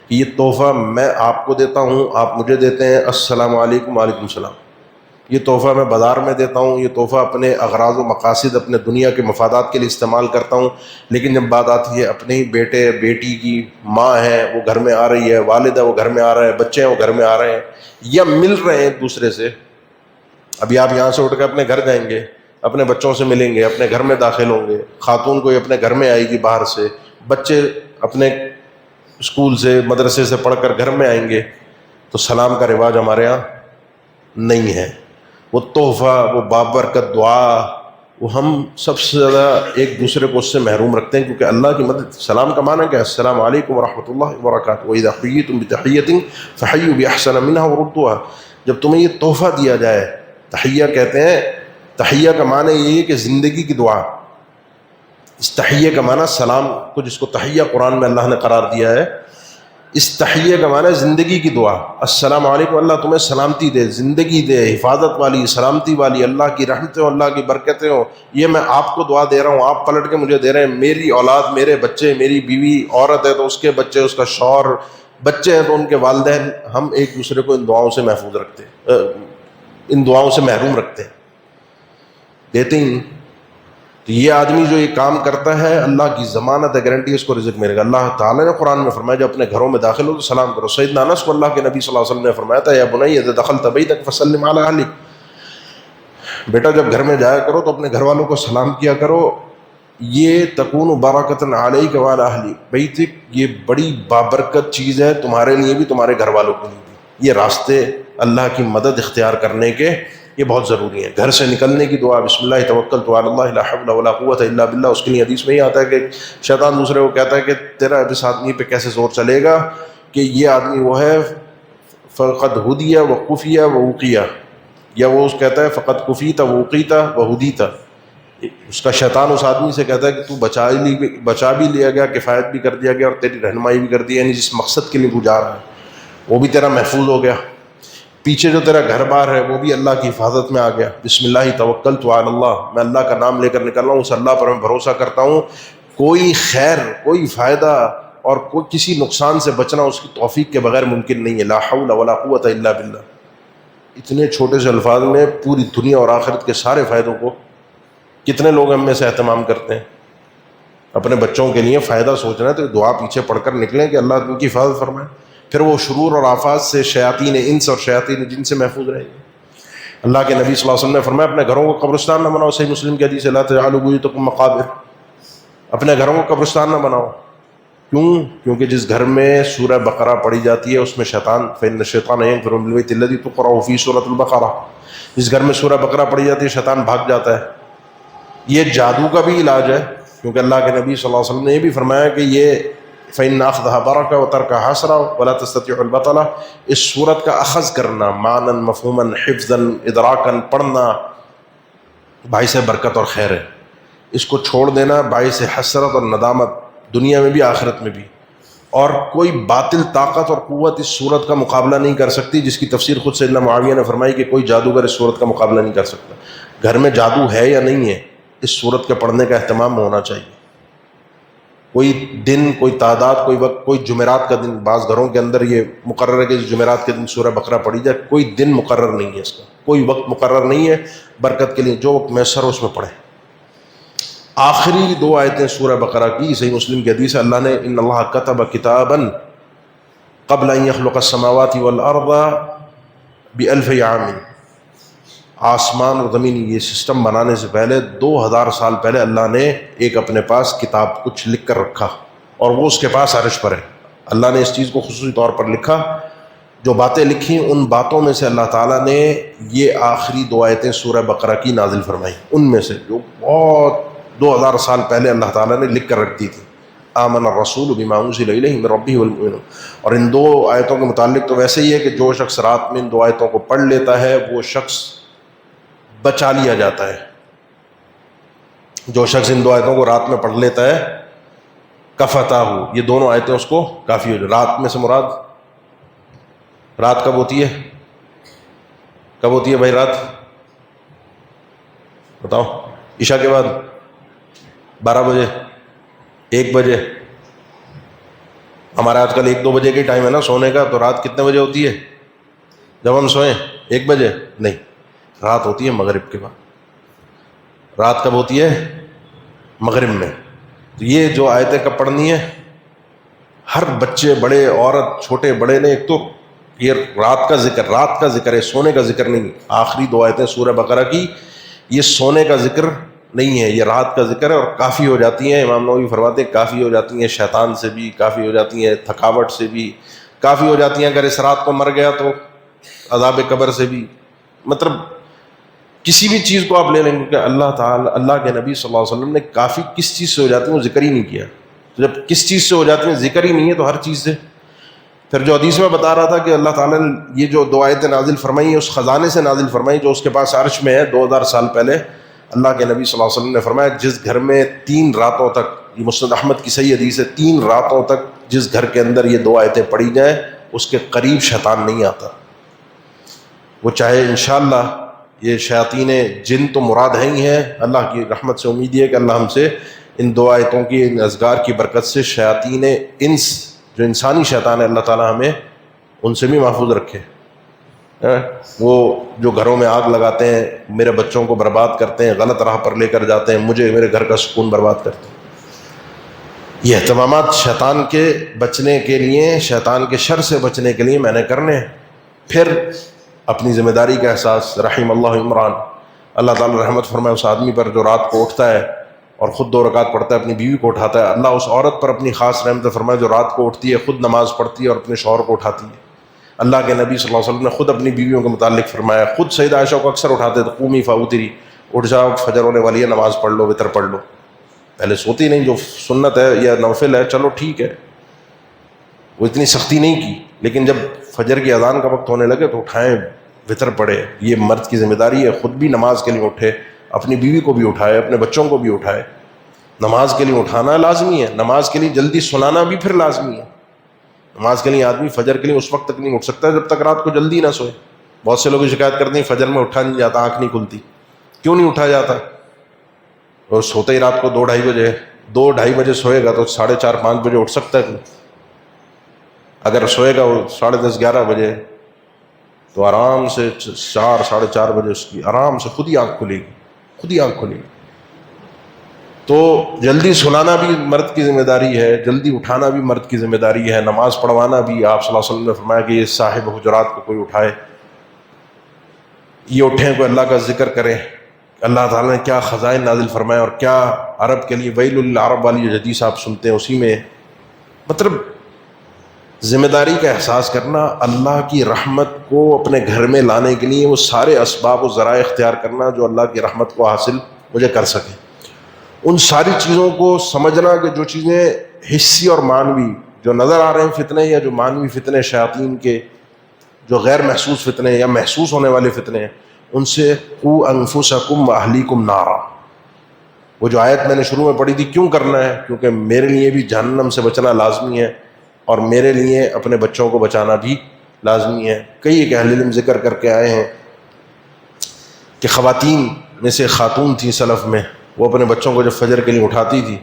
کہ یہ تحفہ میں آپ کو دیتا ہوں, آپ مجھے دیتے ہیں, السلام علیکم وعلیکم السلام. یہ تحفہ میں بازار میں دیتا ہوں, یہ تحفہ اپنے اغراض و مقاصد, اپنے دنیا کے مفادات کے لیے استعمال کرتا ہوں. لیکن جب بات آتی ہے اپنے ہی بیٹے بیٹی کی, ماں ہے وہ گھر میں آ رہی ہے, والد ہے وہ گھر میں آ رہا ہے, بچے ہیں وہ گھر میں آ رہے ہیں, یا مل رہے ہیں ایک دوسرے سے. ابھی آپ یہاں سے اٹھ کے اپنے گھر جائیں گے, اپنے بچوں سے ملیں گے, اپنے گھر میں داخل ہوں گے, خاتون کوئی اپنے گھر میں آئے گی باہر سے, بچے اپنے اسکول سے مدرسے سے پڑھ کر گھر میں آئیں گے, تو سلام کا رواج ہمارے یہاں نہیں ہے. وہ تحفہ, وہ بابرکت دعا, وہ ہم سب سے زیادہ ایک دوسرے کو اس سے محروم رکھتے ہیں, کیونکہ اللہ کی مدد. سلام کا معنی کیا ہے؟ السلام علیکم ورحمۃ اللہ وبرکاتہ. وَإِذَا حُيِّيتُم بِتَحِيَّةٍ فَحَيُّوا بِأَحْسَنَ مِنْهَا وَرُدُّوهَا. جب تمہیں یہ تحفہ دیا جائے, تحیہ کہتے ہیں, تحیہ کا معنی یہ ہے کہ زندگی کی دعا. اس تحیہ کا معنی سلام کو, جس کو تحیہ قرآن میں اللہ نے قرار دیا ہے, اس تحیہ کا معنی زندگی کی دعا. السلام علیکم, اللہ تمہیں سلامتی دے, زندگی دے, حفاظت والی, سلامتی والی, اللہ کی رحمتیں ہوں, اللہ کی برکتیں ہوں. یہ میں آپ کو دعا دے رہا ہوں, آپ پلٹ کے مجھے دے رہے ہیں. میری اولاد, میرے بچے, میری بیوی عورت ہے تو اس کے بچے, اس کا شوہر, بچے ہیں تو ان کے والدین, ہم ایک دوسرے کو ان دعاؤں سے محفوظ رکھتے ہیں, ان دعاؤں سے محروم رکھتے ہیں, دیتے ہی نہیں. تو یہ آدمی جو یہ کام کرتا ہے, اللہ کی ضمانت ہے, گارنٹی, اس کو رزق ملے گا. اللہ تعالیٰ نے قرآن میں فرمایا جب اپنے گھروں میں داخل ہو تو سلام کرو. سیدنا انس کو اللہ کے نبی صلی اللہ علیہ وسلم نے فرمایا تھا, یا بنی اذا دخلت بیتک فسلم علی اہلک, بیٹا جب گھر میں جایا کرو تو اپنے گھر والوں کو سلام کیا کرو. یہ تکون برکۃ علیک وعلی اہل بیتک, یہ بڑی بابرکت چیز ہے تمہارے لیے بھی, تمہارے گھر والوں کے لیے بھی. یہ راستے اللہ کی مدد اختیار کرنے کے یہ بہت ضروری ہے. گھر سے نکلنے کی دعا, بسم اللہ توکلت علی اللہ لا حول ولا قوۃ الا باللہ. اس کے لیے حدیث میں ہی آتا ہے کہ شیطان دوسرے کو کہتا ہے کہ تیرا اس آدمی پہ کیسے زور چلے گا, کہ یہ آدمی وہ ہے فقد ہدی و کفیہ و وقیہ, یا وہ کہتا ہے فقد کفیت و وقیت و ہدیت. اس کا شیطان اس آدمی سے کہتا ہے کہ تو بچا بھی لیا گیا, کفایت بھی کر دیا گیا, اور تیری رہنمائی بھی کر دی, یعنی جس مقصد کے لیے تو جا رہا ہے وہ بھی تیرا محفوظ ہو گیا. پیچھے جو تیرا گھر بار ہے وہ بھی اللہ کی حفاظت میں آ گیا. بسم اللہ توکلت علی اللہ, میں اللہ کا نام لے کر نکل رہا ہوں, اس اللہ پر میں بھروسہ کرتا ہوں. کوئی خیر, کوئی فائدہ اور کوئی کسی نقصان سے بچنا اس کی توفیق کے بغیر ممکن نہیں ہے. لا حول ولا قوۃ الا باللہ. اتنے چھوٹے سے الفاظ میں پوری دنیا اور آخرت کے سارے فائدوں کو کتنے لوگ ہم میں سے اہتمام کرتے ہیں. اپنے بچوں کے لیے فائدہ سوچنا ہے تو دعا پیچھے پڑھ کر نکلیں کہ اللہ ان کی حفاظت فرمائے، پھر وہ شرور اور آفات سے شیاطین انس اور شیاطین جن سے محفوظ رہیں گے۔ اللہ کے نبی صلی اللہ علیہ وسلم نے فرمایا اپنے گھروں کو قبرستان نہ بناؤ، صحیح مسلم کی حدیث ہے لا تجعلوا بیوتکم مقابر، اپنے گھروں کو قبرستان نہ بناؤ۔ کیوں؟ کیونکہ جس گھر میں سورہ بقرہ پڑھی جاتی ہے اس میں شیطان فإن الشیطان ينفر من البیت الذی تقرأ فیہ سورۃ البقرہ، جس گھر میں سورہ بقرہ پڑھی جاتی ہے شیطان بھاگ جاتا ہے۔ یہ جادو کا بھی علاج ہے، کیونکہ اللہ کے نبی صلی اللہ علیہ وسلم نے یہ بھی فرمایا کہ یہ فإن أخذها برکہ وترکها حسرہ ولا تستطيع البطلہ، اس سورت کا اخذ کرنا معنی مفہوما حفظا ادراکا پڑھنا باعث برکت اور خیر ہے، اس کو چھوڑ دینا باعث حسرت اور ندامت دنیا میں بھی آخرت میں بھی، اور کوئی باطل طاقت اور قوت اس صورت کا مقابلہ نہیں کر سکتی، جس کی تفسیر خود سیدنا معاویہ نے فرمائی کہ کوئی جادوگر اس صورت کا مقابلہ نہیں کر سکتا۔ گھر میں جادو ہے یا نہیں ہے، اس صورت کے پڑھنے کا اہتمام ہونا چاہیے۔ کوئی دن، کوئی تعداد، کوئی وقت، کوئی جمعرات کا دن، بعض گھروں کے اندر یہ مقرر ہے کہ جمعرات کے دن سورہ بقرہ پڑھی جائے، کوئی دن مقرر نہیں ہے، اس کا کوئی وقت مقرر نہیں ہے، برکت کے لیے جو وقت میسر ہو اس میں پڑھیں۔ آخری دو آیتیں سورہ بقرہ کی صحیح مسلم کی حدیث ہے اللہ نے ان اللہ کتب کتابا قبل ان یخلق السماوات والارض بألف عام، آسمان اور زمین یہ سسٹم بنانے سے پہلے 2000 سال پہلے اللہ نے ایک اپنے پاس کتاب کچھ لکھ کر رکھا، اور وہ اس کے پاس عرش پر ہے۔ اللہ نے اس چیز کو خصوصی طور پر لکھا، جو باتیں لکھی ان باتوں میں سے اللہ تعالیٰ نے یہ آخری دو آیتیں سورہ بقرہ کی نازل فرمائی، ان میں سے جو بہت 2000 سال پہلے اللہ تعالیٰ نے لکھ کر رکھ دی تھی۔ آمن الرسول بما انزل الیہ من ربہ والمؤمنون، اور ان دو آیتوں کے متعلق تو ویسے ہی ہے کہ جو شخص رات میں ان دو آیتوں کو پڑھ لیتا ہے وہ شخص بچا لیا جاتا ہے۔ جو شخص ان دو آیتوں کو رات میں پڑھ لیتا ہے کفتاہ، یہ دونوں آیتیں اس کو کافی ہو جائے۔ رات میں سے مراد رات کب ہوتی ہے؟ کب ہوتی ہے بھائی رات؟ بتاؤ، عشاء کے بعد 12 بجے، 1 بجے؟ ہمارا آج کل 1-2 بجے کا ٹائم ہے نا سونے کا، تو رات کتنے بجے ہوتی ہے جب ہم سوئیں؟ 1 بجے؟ نہیں، رات ہوتی ہے مغرب کے بعد۔ رات کب ہوتی ہے؟ مغرب میں۔ تو یہ جو آیتیں کب پڑھنی ہے؟ ہر بچے، بڑے، عورت، چھوٹے بڑے نے، ایک تو یہ رات کا ذکر ہے، سونے کا ذکر نہیں۔ آخری دو آیتیں سورہ بقرہ کی یہ سونے کا ذکر نہیں ہے، یہ رات کا ذکر ہے، اور کافی ہو جاتی ہیں۔ امام نووی فرماتے ہیں کافی ہو جاتی ہیں شیطان سے بھی، کافی ہو جاتی ہیں تھکاوٹ سے بھی، کافی ہو جاتی ہیں اگر اس رات کو مر گیا تو عذاب قبر سے بھی۔ مطلب کسی بھی چیز کو آپ لے لیں گے کہ اللہ تعالیٰ، اللہ کے نبی صلی اللہ علیہ وسلم نے کافی کس چیز سے ہو جاتی ہیں وہ ذکر ہی نہیں کیا۔ جب کس چیز سے ہو جاتی ہیں ذکر ہی نہیں ہے تو ہر چیز سے۔ پھر جو حدیث میں بتا رہا تھا کہ اللہ تعالیٰ نے یہ جو دو آیتیں نازل فرمائی ہیں اس خزانے سے نازل فرمائی جو اس کے پاس عرش میں ہے۔ 2000 سال پہلے اللہ کے نبی صلی اللہ علیہ وسلم نے فرمایا جس گھر میں 3 راتوں تک، یہ مسند احمد کی صحیح حدیث ہے، 3 راتوں تک جس گھر کے اندر یہ 2 آیتیں پڑھی جائیں اس کے قریب شیطان نہیں آتا۔ وہ چاہے انشاءاللہ یہ شیاطین جن تو مراد ہے ہی ہیں، اللہ کی رحمت سے امید ہے کہ اللہ ہم سے ان 2 آیتوں کی، ان اذکار کی برکت سے شیاطین انس جو انسانی شیطان ہے اللہ تعالیٰ ہمیں ان سے بھی محفوظ رکھے۔ وہ جو گھروں میں آگ لگاتے ہیں، میرے بچوں کو برباد کرتے ہیں، غلط راہ پر لے کر جاتے ہیں، مجھے میرے گھر کا سکون برباد کرتے ہیں۔ یہ اہتمامات شیطان کے بچنے کے لیے، شیطان کے شر سے بچنے کے لیے میں نے کرنے ہیں۔ پھر اپنی ذمہ داری کا احساس، رحم اللہ عمران، اللہ تعالیٰ رحمت فرمائے اس آدمی پر جو رات کو اٹھتا ہے اور خود 2 رکعت پڑھتا ہے، اپنی بیوی کو اٹھاتا ہے۔ اللہ اس عورت پر اپنی خاص رحمت فرمائے جو رات کو اٹھتی ہے، خود نماز پڑھتی ہے اور اپنے شوہر کو اٹھاتی ہے۔ اللہ کے نبی صلی اللہ علیہ وسلم نے خود اپنی بیویوں کے متعلق فرمایا، خود سیدہ عائشہ کو اکثر اٹھاتے تھے، قومی فاوتری، اٹھ جاؤ فجر ہونے والی ہے، نماز پڑھ لو، وتر پڑھ لو۔ پہلے سوتی نہیں، جو سنت ہے یا نوفل ہے چلو ٹھیک ہے، وہ اتنی سختی نہیں کی، لیکن جب فجر کی اذان کا وقت ہونے لگے تو اٹھائیں، وتر پڑھے۔ یہ مرد کی ذمہ داری ہے، خود بھی نماز کے لیے اٹھے، اپنی بیوی کو بھی اٹھائے، اپنے بچوں کو بھی اٹھائے۔ نماز کے لیے اٹھانا لازمی ہے، نماز کے لیے جلدی سنانا بھی پھر لازمی ہے۔ نماز کے لیے آدمی فجر کے لیے اس وقت تک نہیں اٹھ سکتا جب تک رات کو جلدی نہ سوئے۔ بہت سے لوگ شکایت کرتے ہیں فجر میں اٹھا نہیں جاتا، آنکھ نہیں کھلتی۔ کیوں نہیں اٹھا جاتا؟ اور سوتے ہی رات کو 2-2:30 بجے، 2-2:30 بجے سوئے گا تو 4:30-5 بجے اٹھ سکتا ہے۔ اگر سوئے گا وہ 10:30-11 بجے تو آرام سے 4-4:30 بجے اس کی آرام سے خود ہی آنکھ کھلے گی، خود ہی آنکھ کھلے گی۔ تو جلدی سلانا بھی مرد کی ذمہ داری ہے، جلدی اٹھانا بھی مرد کی ذمہ داری ہے، نماز پڑھوانا بھی۔ آپ صلی اللہ علیہ وسلم نے فرمایا کہ یہ صاحب حجرات کو کوئی اٹھائے، یہ اٹھیں، کوئی اللہ کا ذکر کریں۔ اللہ تعالیٰ نے کیا خزائن نازل فرمائے، اور کیا عرب کے لیے ویل للعرب والی جو حدیث آپ سنتے ہیں اسی میں مطلب ذمہ داری کا احساس کرنا، اللہ کی رحمت کو اپنے گھر میں لانے کے لیے وہ سارے اسباب و ذرائع اختیار کرنا جو اللہ کی رحمت کو حاصل مجھے کر سکے۔ ان ساری چیزوں کو سمجھنا کہ جو چیزیں حسی اور معنوی جو نظر آ رہے ہیں فتنے، یا جو معنوی فتنے شیاطین کے، جو غیر محسوس فتنے یا محسوس ہونے والے فتنے ہیں، ان سے قوا انفسکم واہلیکم نارا، وہ جو آیت میں نے شروع میں پڑھی تھی، کیوں کرنا ہے؟ کیونکہ میرے لیے بھی جہنم سے بچنا لازمی ہے، اور میرے لیے اپنے بچوں کو بچانا بھی لازمی ہے۔ کئی ایک اہل علم ذکر کر کے آئے ہیں کہ خواتین میں سے خاتون تھی سلف میں، وہ اپنے بچوں کو جب فجر کے لیے اٹھاتی تھی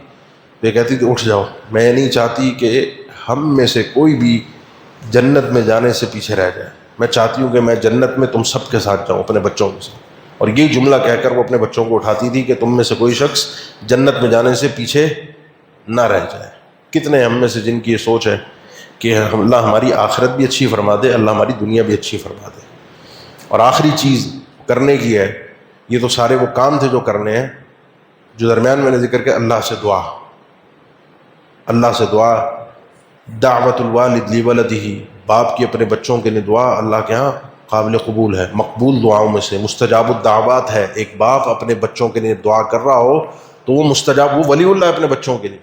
تو یہ کہتی تھی اٹھ جاؤ، میں نہیں چاہتی کہ ہم میں سے کوئی بھی جنت میں جانے سے پیچھے رہ جائے، میں چاہتی ہوں کہ میں جنت میں تم سب کے ساتھ جاؤں، اپنے بچوں کے ساتھ۔ اور یہ جملہ کہہ کر وہ اپنے بچوں کو اٹھاتی تھی کہ تم میں سے کوئی شخص جنت میں جانے سے پیچھے نہ رہ جائے۔ کتنے ہم میں سے جن کی یہ سوچ ہے کہ اللہ ہماری آخرت بھی اچھی فرما دے، اللہ ہماری دنیا بھی اچھی فرما دے، اور آخری چیز کرنے کی ہے۔ یہ تو سارے وہ کام تھے جو کرنے ہیں، جو درمیان میں نے ذکر کیا، اللہ سے دعا، اللہ سے دعا، دعوت الوالد لولدہ، باپ کی اپنے بچوں کے لیے دعا اللہ کے ہاں قابل قبول ہے، مقبول دعاؤں میں سے مستجاب الدعوات ہے۔ ایک باپ اپنے بچوں کے لیے دعا کر رہا ہو تو وہ مستجاب، وہ ولی اللہ اپنے بچوں کے لیے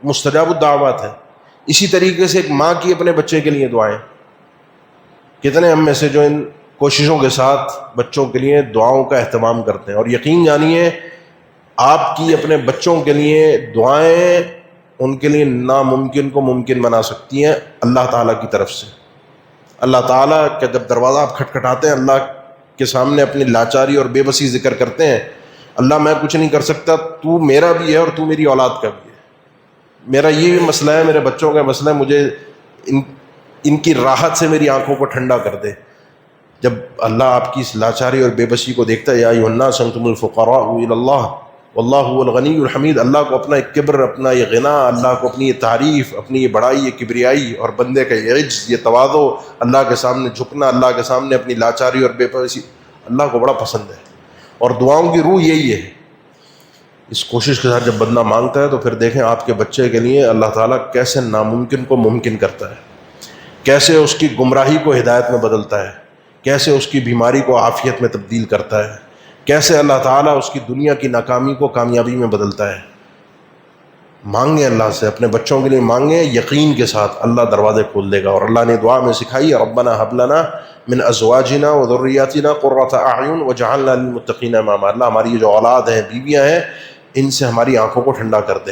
مستجاب الدعوات ہے۔ اسی طریقے سے ایک ماں کی اپنے بچے کے لیے دعائیں، کتنے ہم میں سے جو ان کوششوں کے ساتھ بچوں کے لیے دعاؤں کا اہتمام کرتے ہیں۔ اور یقین جانیے آپ کی اپنے بچوں کے لیے دعائیں ان کے لیے ناممکن کو ممکن بنا سکتی ہیں اللہ تعالیٰ کی طرف سے۔ اللہ تعالیٰ کا جب دروازہ آپ کھٹکھٹاتے ہیں، اللہ کے سامنے اپنی لاچاری اور بے بسی ذکر کرتے ہیں، اللہ میں کچھ نہیں کر سکتا، تو میرا بھی ہے اور تو میری اولاد کا بھی ہے، میرا یہ بھی مسئلہ ہے، میرے بچوں کا مسئلہ ہے، مجھے ان کی راحت سے میری آنکھوں کو ٹھنڈا کر دے۔ جب اللہ آپ کی اس لاچاری اور بے بسی کو دیکھتا ہے، یا ایھا الناس انتم الفقراء الی اللہ واللہ هو الغنی الحمید، اللہ کو اپنا ایک کبر، اپنا یہ غنا، اللہ کو اپنی یہ تعریف، اپنی یہ بڑائی، یہ کبریائی، اور بندے کا یہ عجز، یہ تواضع، اللہ کے سامنے جھکنا، اللہ کے سامنے اپنی لاچاری اور بے بسی، اللہ کو بڑا پسند ہے۔ اور دعاؤں کی روح یہی ہے۔ اس کوشش کے ساتھ جب بندہ مانگتا ہے تو پھر دیکھیں آپ کے بچے کے لیے اللہ تعالیٰ کیسے ناممکن کو ممکن کرتا ہے، کیسے اس کی گمراہی کو ہدایت میں بدلتا ہے، کیسے اس کی بیماری کو عافیت میں تبدیل کرتا ہے، کیسے اللہ تعالیٰ اس کی دنیا کی ناکامی کو کامیابی میں بدلتا ہے۔ مانگیں اللہ سے، اپنے بچوں کے لیے مانگیں یقین کے ساتھ، اللہ دروازے کھول دے گا۔ اور اللہ نے دعا میں سکھائی ہے، ربنا ھب لنا من ازواجنا وذریاتنا قرۃ اعین وجعلنا للمتقین اماما، اللہ ہماری یہ جو اولاد ہیں، بیویاں ہیں، ان سے ہماری آنکھوں کو ٹھنڈا کر دے۔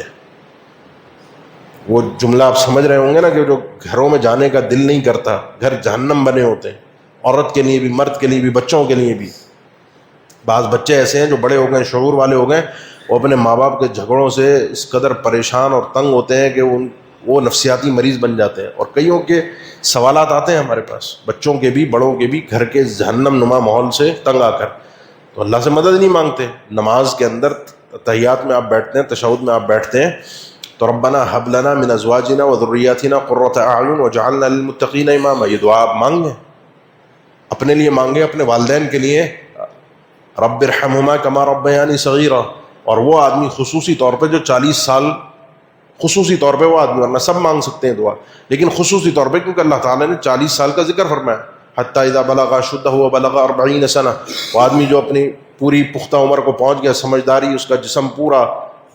وہ جملہ آپ سمجھ رہے ہوں گے نا کہ جو گھروں میں جانے کا دل نہیں کرتا، گھر جہنم بنے ہوتے ہیں، عورت کے لیے بھی، مرد کے لیے بھی، بچوں کے لیے بھی۔ بعض بچے ایسے ہیں جو بڑے ہو گئے، شعور والے ہو گئے، وہ اپنے ماں باپ کے جھگڑوں سے اس قدر پریشان اور تنگ ہوتے ہیں کہ وہ نفسیاتی مریض بن جاتے ہیں۔ اور کئیوں کے سوالات آتے ہیں ہمارے پاس، بچوں کے بھی بڑوں کے بھی، گھر کے جہنم نما ماحول سے تنگ آ کر، تو اللہ سے مدد نہیں مانگتے۔ نماز کے اندر تحیات میں آپ بیٹھتے ہیں، تشہد میں آپ بیٹھتے ہیں، تو ربنا ھب لنا من ازواجنا وذریاتنا قرۃ اعین وجعلنا للمتقین اماما، یہ دعا آپ مانگیں، اپنے لیے مانگیں، اپنے والدین کے لیے، رب ارحمہما کما ربیانی صغیرا۔ اور وہ آدمی خصوصی طور پہ جو 40 سال، خصوصی طور پہ وہ آدمی، ورنہ سب مانگ سکتے ہیں دعا، لیکن خصوصی طور پہ کیونکہ اللہ تعالیٰ نے 40 سال کا ذکر فرمایا، حتی اذا بلغ اشدہ وبلغ 40 سنہ، وہ آدمی جو اپنی پوری پختہ عمر کو پہنچ گیا، سمجھداری، اس کا جسم پورا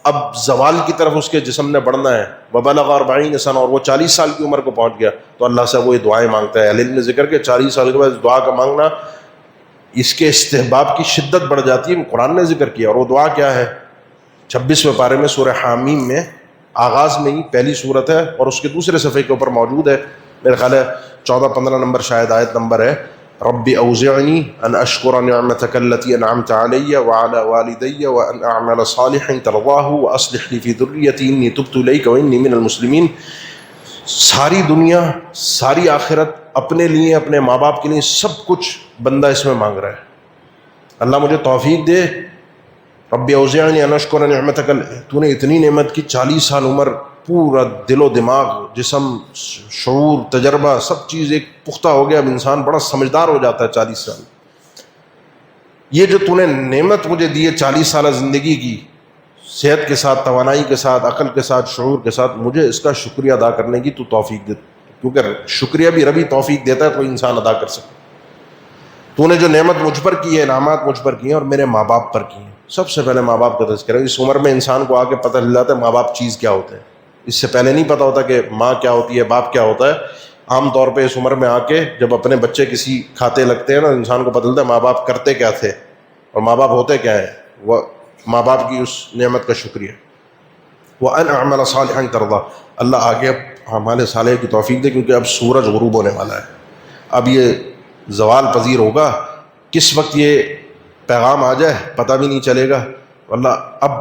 اب زوال کی طرف اس کے جسم نے بڑھنا ہے، وبلغ 40 سنہ، اور وہ 40 سال کی عمر کو پہنچ گیا، تو اللہ سے وہ یہ دعائیں مانگتا ہے۔ اہل علم نے ذکر کہ 40 سال کے بعد دعا کا مانگنا، اس کے استحباب کی شدت بڑھ جاتی ہے، قرآن نے ذکر کیا۔ اور وہ دعا کیا ہے؟ 26ویں پارے میں سورہ حامیم میں آغاز میں ہی پہلی صورت ہے، اور اس کے دوسرے صفحے کے اوپر موجود ہے، میرے خیال ہے 14-15 نمبر شاید آیت نمبر ہے، رب اوزعنی ان اشکر نعمتک التی انعمت علی وعلی والدی وان اعمل صالحا ترضاہ واصلح لی فی ذریتی انی تبت الیک وانی من المسلمین۔ ساری دنیا، ساری آخرت، اپنے لیے، اپنے ماں باپ کے لیے، سب کچھ بندہ اس میں مانگ رہا ہے، اللہ مجھے توفیق دے رب اوزعنی ان اشکر نعمتک، تو نے اتنی نعمت کی، 40 سال عمر، پورا دل و دماغ، جسم، شعور، تجربہ، سب چیز ایک پختہ ہو گیا، اب انسان بڑا سمجھدار ہو جاتا ہے 40 سال۔ یہ جو تو نے نعمت مجھے دی ہے 40 سالہ زندگی کی، صحت کے ساتھ، توانائی کے ساتھ، عقل کے ساتھ، شعور کے ساتھ، مجھے اس کا شکریہ ادا کرنے کی تو توفیق دے، کیونکہ شکریہ بھی ربی توفیق دیتا ہے تو انسان ادا کر سکتا۔ تو نے جو نعمت مجھ پر کی ہے، انعامات مجھ پر کی ہیں اور میرے ماں باپ پر کی ہیں۔ سب سے پہلے ماں باپ کا تذکرہ، اس عمر میں انسان کو آ کے پتہ چل جاتا ہے ماں باپ چیز کیا ہوتے ہیں، اس سے پہلے نہیں پتہ ہوتا کہ ماں کیا ہوتی ہے، باپ کیا ہوتا ہے۔ عام طور پہ اس عمر میں آ کے جب اپنے بچے کسی کھاتے لگتے ہیں نا، انسان کو پتہ چلتا ہے ماں باپ کرتے کیا تھے اور ماں باپ ہوتے کیا ہیں۔ وہ ماں باپ کی اس نعمت کا شکریہ۔ وَأَنْ أَعْمَلَ صَالِحًا تَرْضَىٰ، اللہ آگے اعمال صالح کی توفیق دے، کیونکہ اب سورج غروب ہونے والا ہے، اب یہ زوال پذیر ہوگا، کس وقت یہ پیغام آ جائے پتہ بھی نہیں چلے گا۔ اللہ اب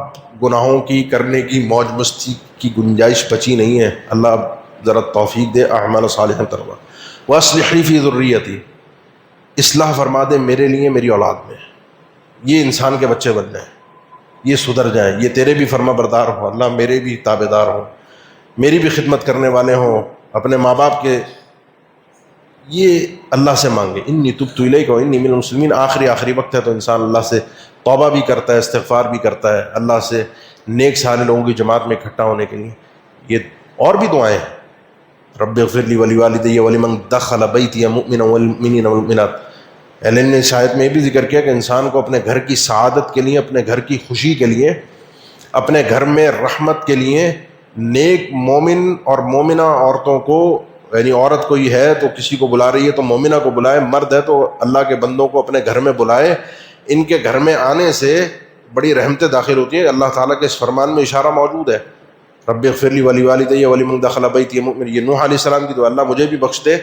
گناہوں کی کرنے کی، موج مستی کی گنجائش بچی نہیں ہے۔ اللہ اب ذرا توفیق دے، اعمال صالحا ترضیٰ۔ وَأَصْلِحْ لِي فِي ذُرِّيَّتِي، اصلاح فرما دے میرے لیے میری اولاد میں، یہ انسان کے بچے بن جائیں، یہ سدھر جائیں، یہ تیرے بھی فرما بردار ہوں اللہ، میرے بھی تابع دار ہوں، میری بھی خدمت کرنے والے ہوں، اپنے ماں باپ کے، یہ اللہ سے مانگے۔ انی تبت الیک وانی من المسلمین، آخری وقت ہے تو انسان اللہ سے توبہ بھی کرتا ہے، استغفار بھی کرتا ہے، اللہ سے نیک صالح لوگوں کی جماعت میں اکٹھا ہونے کے لیے۔ یہ اور بھی دعائیں ہیں، رب اغفر لی ولوالدی ولمن دخل بیتی مؤمنا والمؤمنین والمؤمنات۔ علم نے شاید میں یہ بھی ذکر کیا کہ انسان کو اپنے گھر کی سعادت کے لیے، اپنے گھر کی خوشی کے لیے، اپنے گھر میں رحمت کے لیے نیک مومن اور مومنہ عورتوں کو، یعنی عورت کوئی ہے تو کسی کو بلا رہی ہے تو مومنہ کو بلائے، مرد ہے تو اللہ کے بندوں کو اپنے گھر میں بلائے۔ ان کے گھر میں آنے سے بڑی رحمتیں داخل ہوتی ہیں۔ اللہ تعالیٰ کے اس فرمان میں اشارہ موجود ہے، رب اغفر لی ولوالدی ولمن دخل بیتی مؤمنا۔ یہ نوح علیہ السلام کی دعا، اللہ مجھے بھی بخش دے،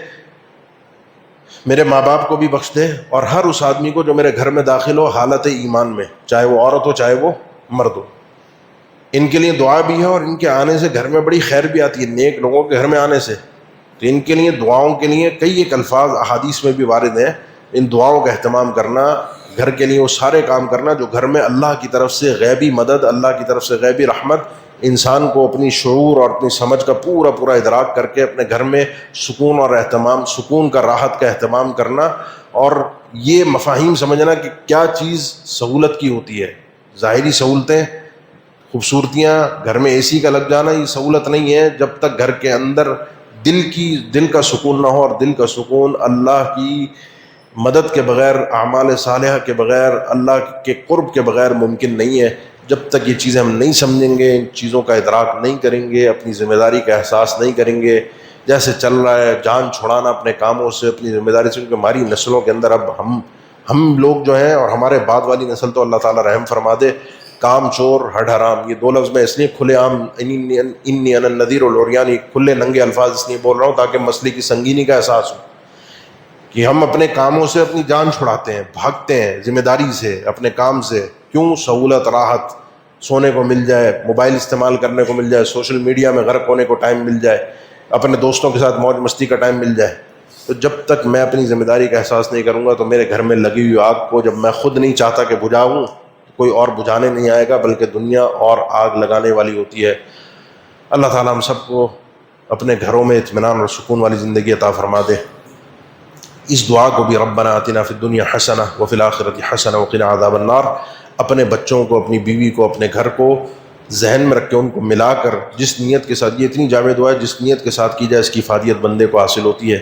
میرے ماں باپ کو بھی بخش دے، اور ہر اس آدمی کو جو میرے گھر میں داخل ہو حالت ایمان میں، چاہے وہ عورت ہو چاہے وہ مرد ہو۔ ان کے لیے دعا بھی ہے، اور ان کے آنے سے گھر میں بڑی خیر بھی آتی ہے، نیک لوگوں کے گھر میں آنے سے۔ تو ان کے لیے دعاؤں کے لیے کئی ایک الفاظ احادیث میں بھی وارد ہیں، ان دعاؤں کا اہتمام کرنا، گھر کے لیے وہ سارے کام کرنا جو گھر میں اللہ کی طرف سے غیبی مدد، اللہ کی طرف سے غیبی رحمت، انسان کو اپنی شعور اور اپنی سمجھ کا پورا ادراک کر کے اپنے گھر میں سکون اور اہتمام، سکون کا، راحت کا اہتمام کرنا، اور یہ مفاہیم سمجھنا کہ کیا چیز سہولت کی ہوتی ہے۔ ظاہری سہولتیں، خوبصورتیاں، گھر میں اے سی کا لگ جانا، یہ سہولت نہیں ہے جب تک گھر کے اندر دل کا سکون نہ ہو، اور دل کا سکون اللہ کی مدد کے بغیر، اعمال صالحہ کے بغیر، اللہ کے قرب کے بغیر ممکن نہیں ہے۔ جب تک یہ چیزیں ہم نہیں سمجھیں گے، ان چیزوں کا ادراک نہیں کریں گے، اپنی ذمہ داری کا احساس نہیں کریں گے، جیسے چل رہا ہے جان چھڑانا اپنے کاموں سے، اپنی ذمہ داری سے، کیونکہ ہماری نسلوں کے اندر اب ہم لوگ جو ہیں، اور ہمارے بعد والی نسل تو اللہ تعالیٰ رحم فرما دے، کام چور ہڈ حرام، یہ دو لفظ میں اس لیے کھلے عام انی انا النذیر العریان، کھلے ننگے الفاظ اس لیے بول رہا ہوں تاکہ مسئلے کی سنگینی کا احساس ہو، کہ ہم اپنے کاموں سے اپنی جان چھڑاتے ہیں، بھاگتے ہیں ذمہ داری سے، اپنے کام سے۔ کیوں؟ سہولت، راحت، سونے کو مل جائے، موبائل استعمال کرنے کو مل جائے، سوشل میڈیا میں غرق ہونے کو ٹائم مل جائے، اپنے دوستوں کے ساتھ موج مستی کا ٹائم مل جائے۔ تو جب تک میں اپنی ذمہ داری کا احساس نہیں کروں گا تو میرے گھر میں لگی ہوئی آگ کو جب میں خود نہیں چاہتا کہ بجھاؤں، کوئی اور بجھانے نہیں آئے گا، بلکہ دنیا اور آگ لگانے والی ہوتی ہے۔ اللہ تعالیٰ ہم سب کو اپنے گھروں میں اطمینان اور سکون والی زندگی عطا فرما دے۔ اس دعا کو بھی ربنا آتنا فی الدنیا حسنہ وفی الآخرۃ حسنہ وقنا عذاب النار، اپنے بچوں کو، اپنی بیوی کو، اپنے گھر کو ذہن میں رکھ کے ان کو ملا کر، جس نیت کے ساتھ، یہ اتنی جامع دعا ہے، جس نیت کے ساتھ کی جائے اس کی افادیت بندے کو حاصل ہوتی ہے۔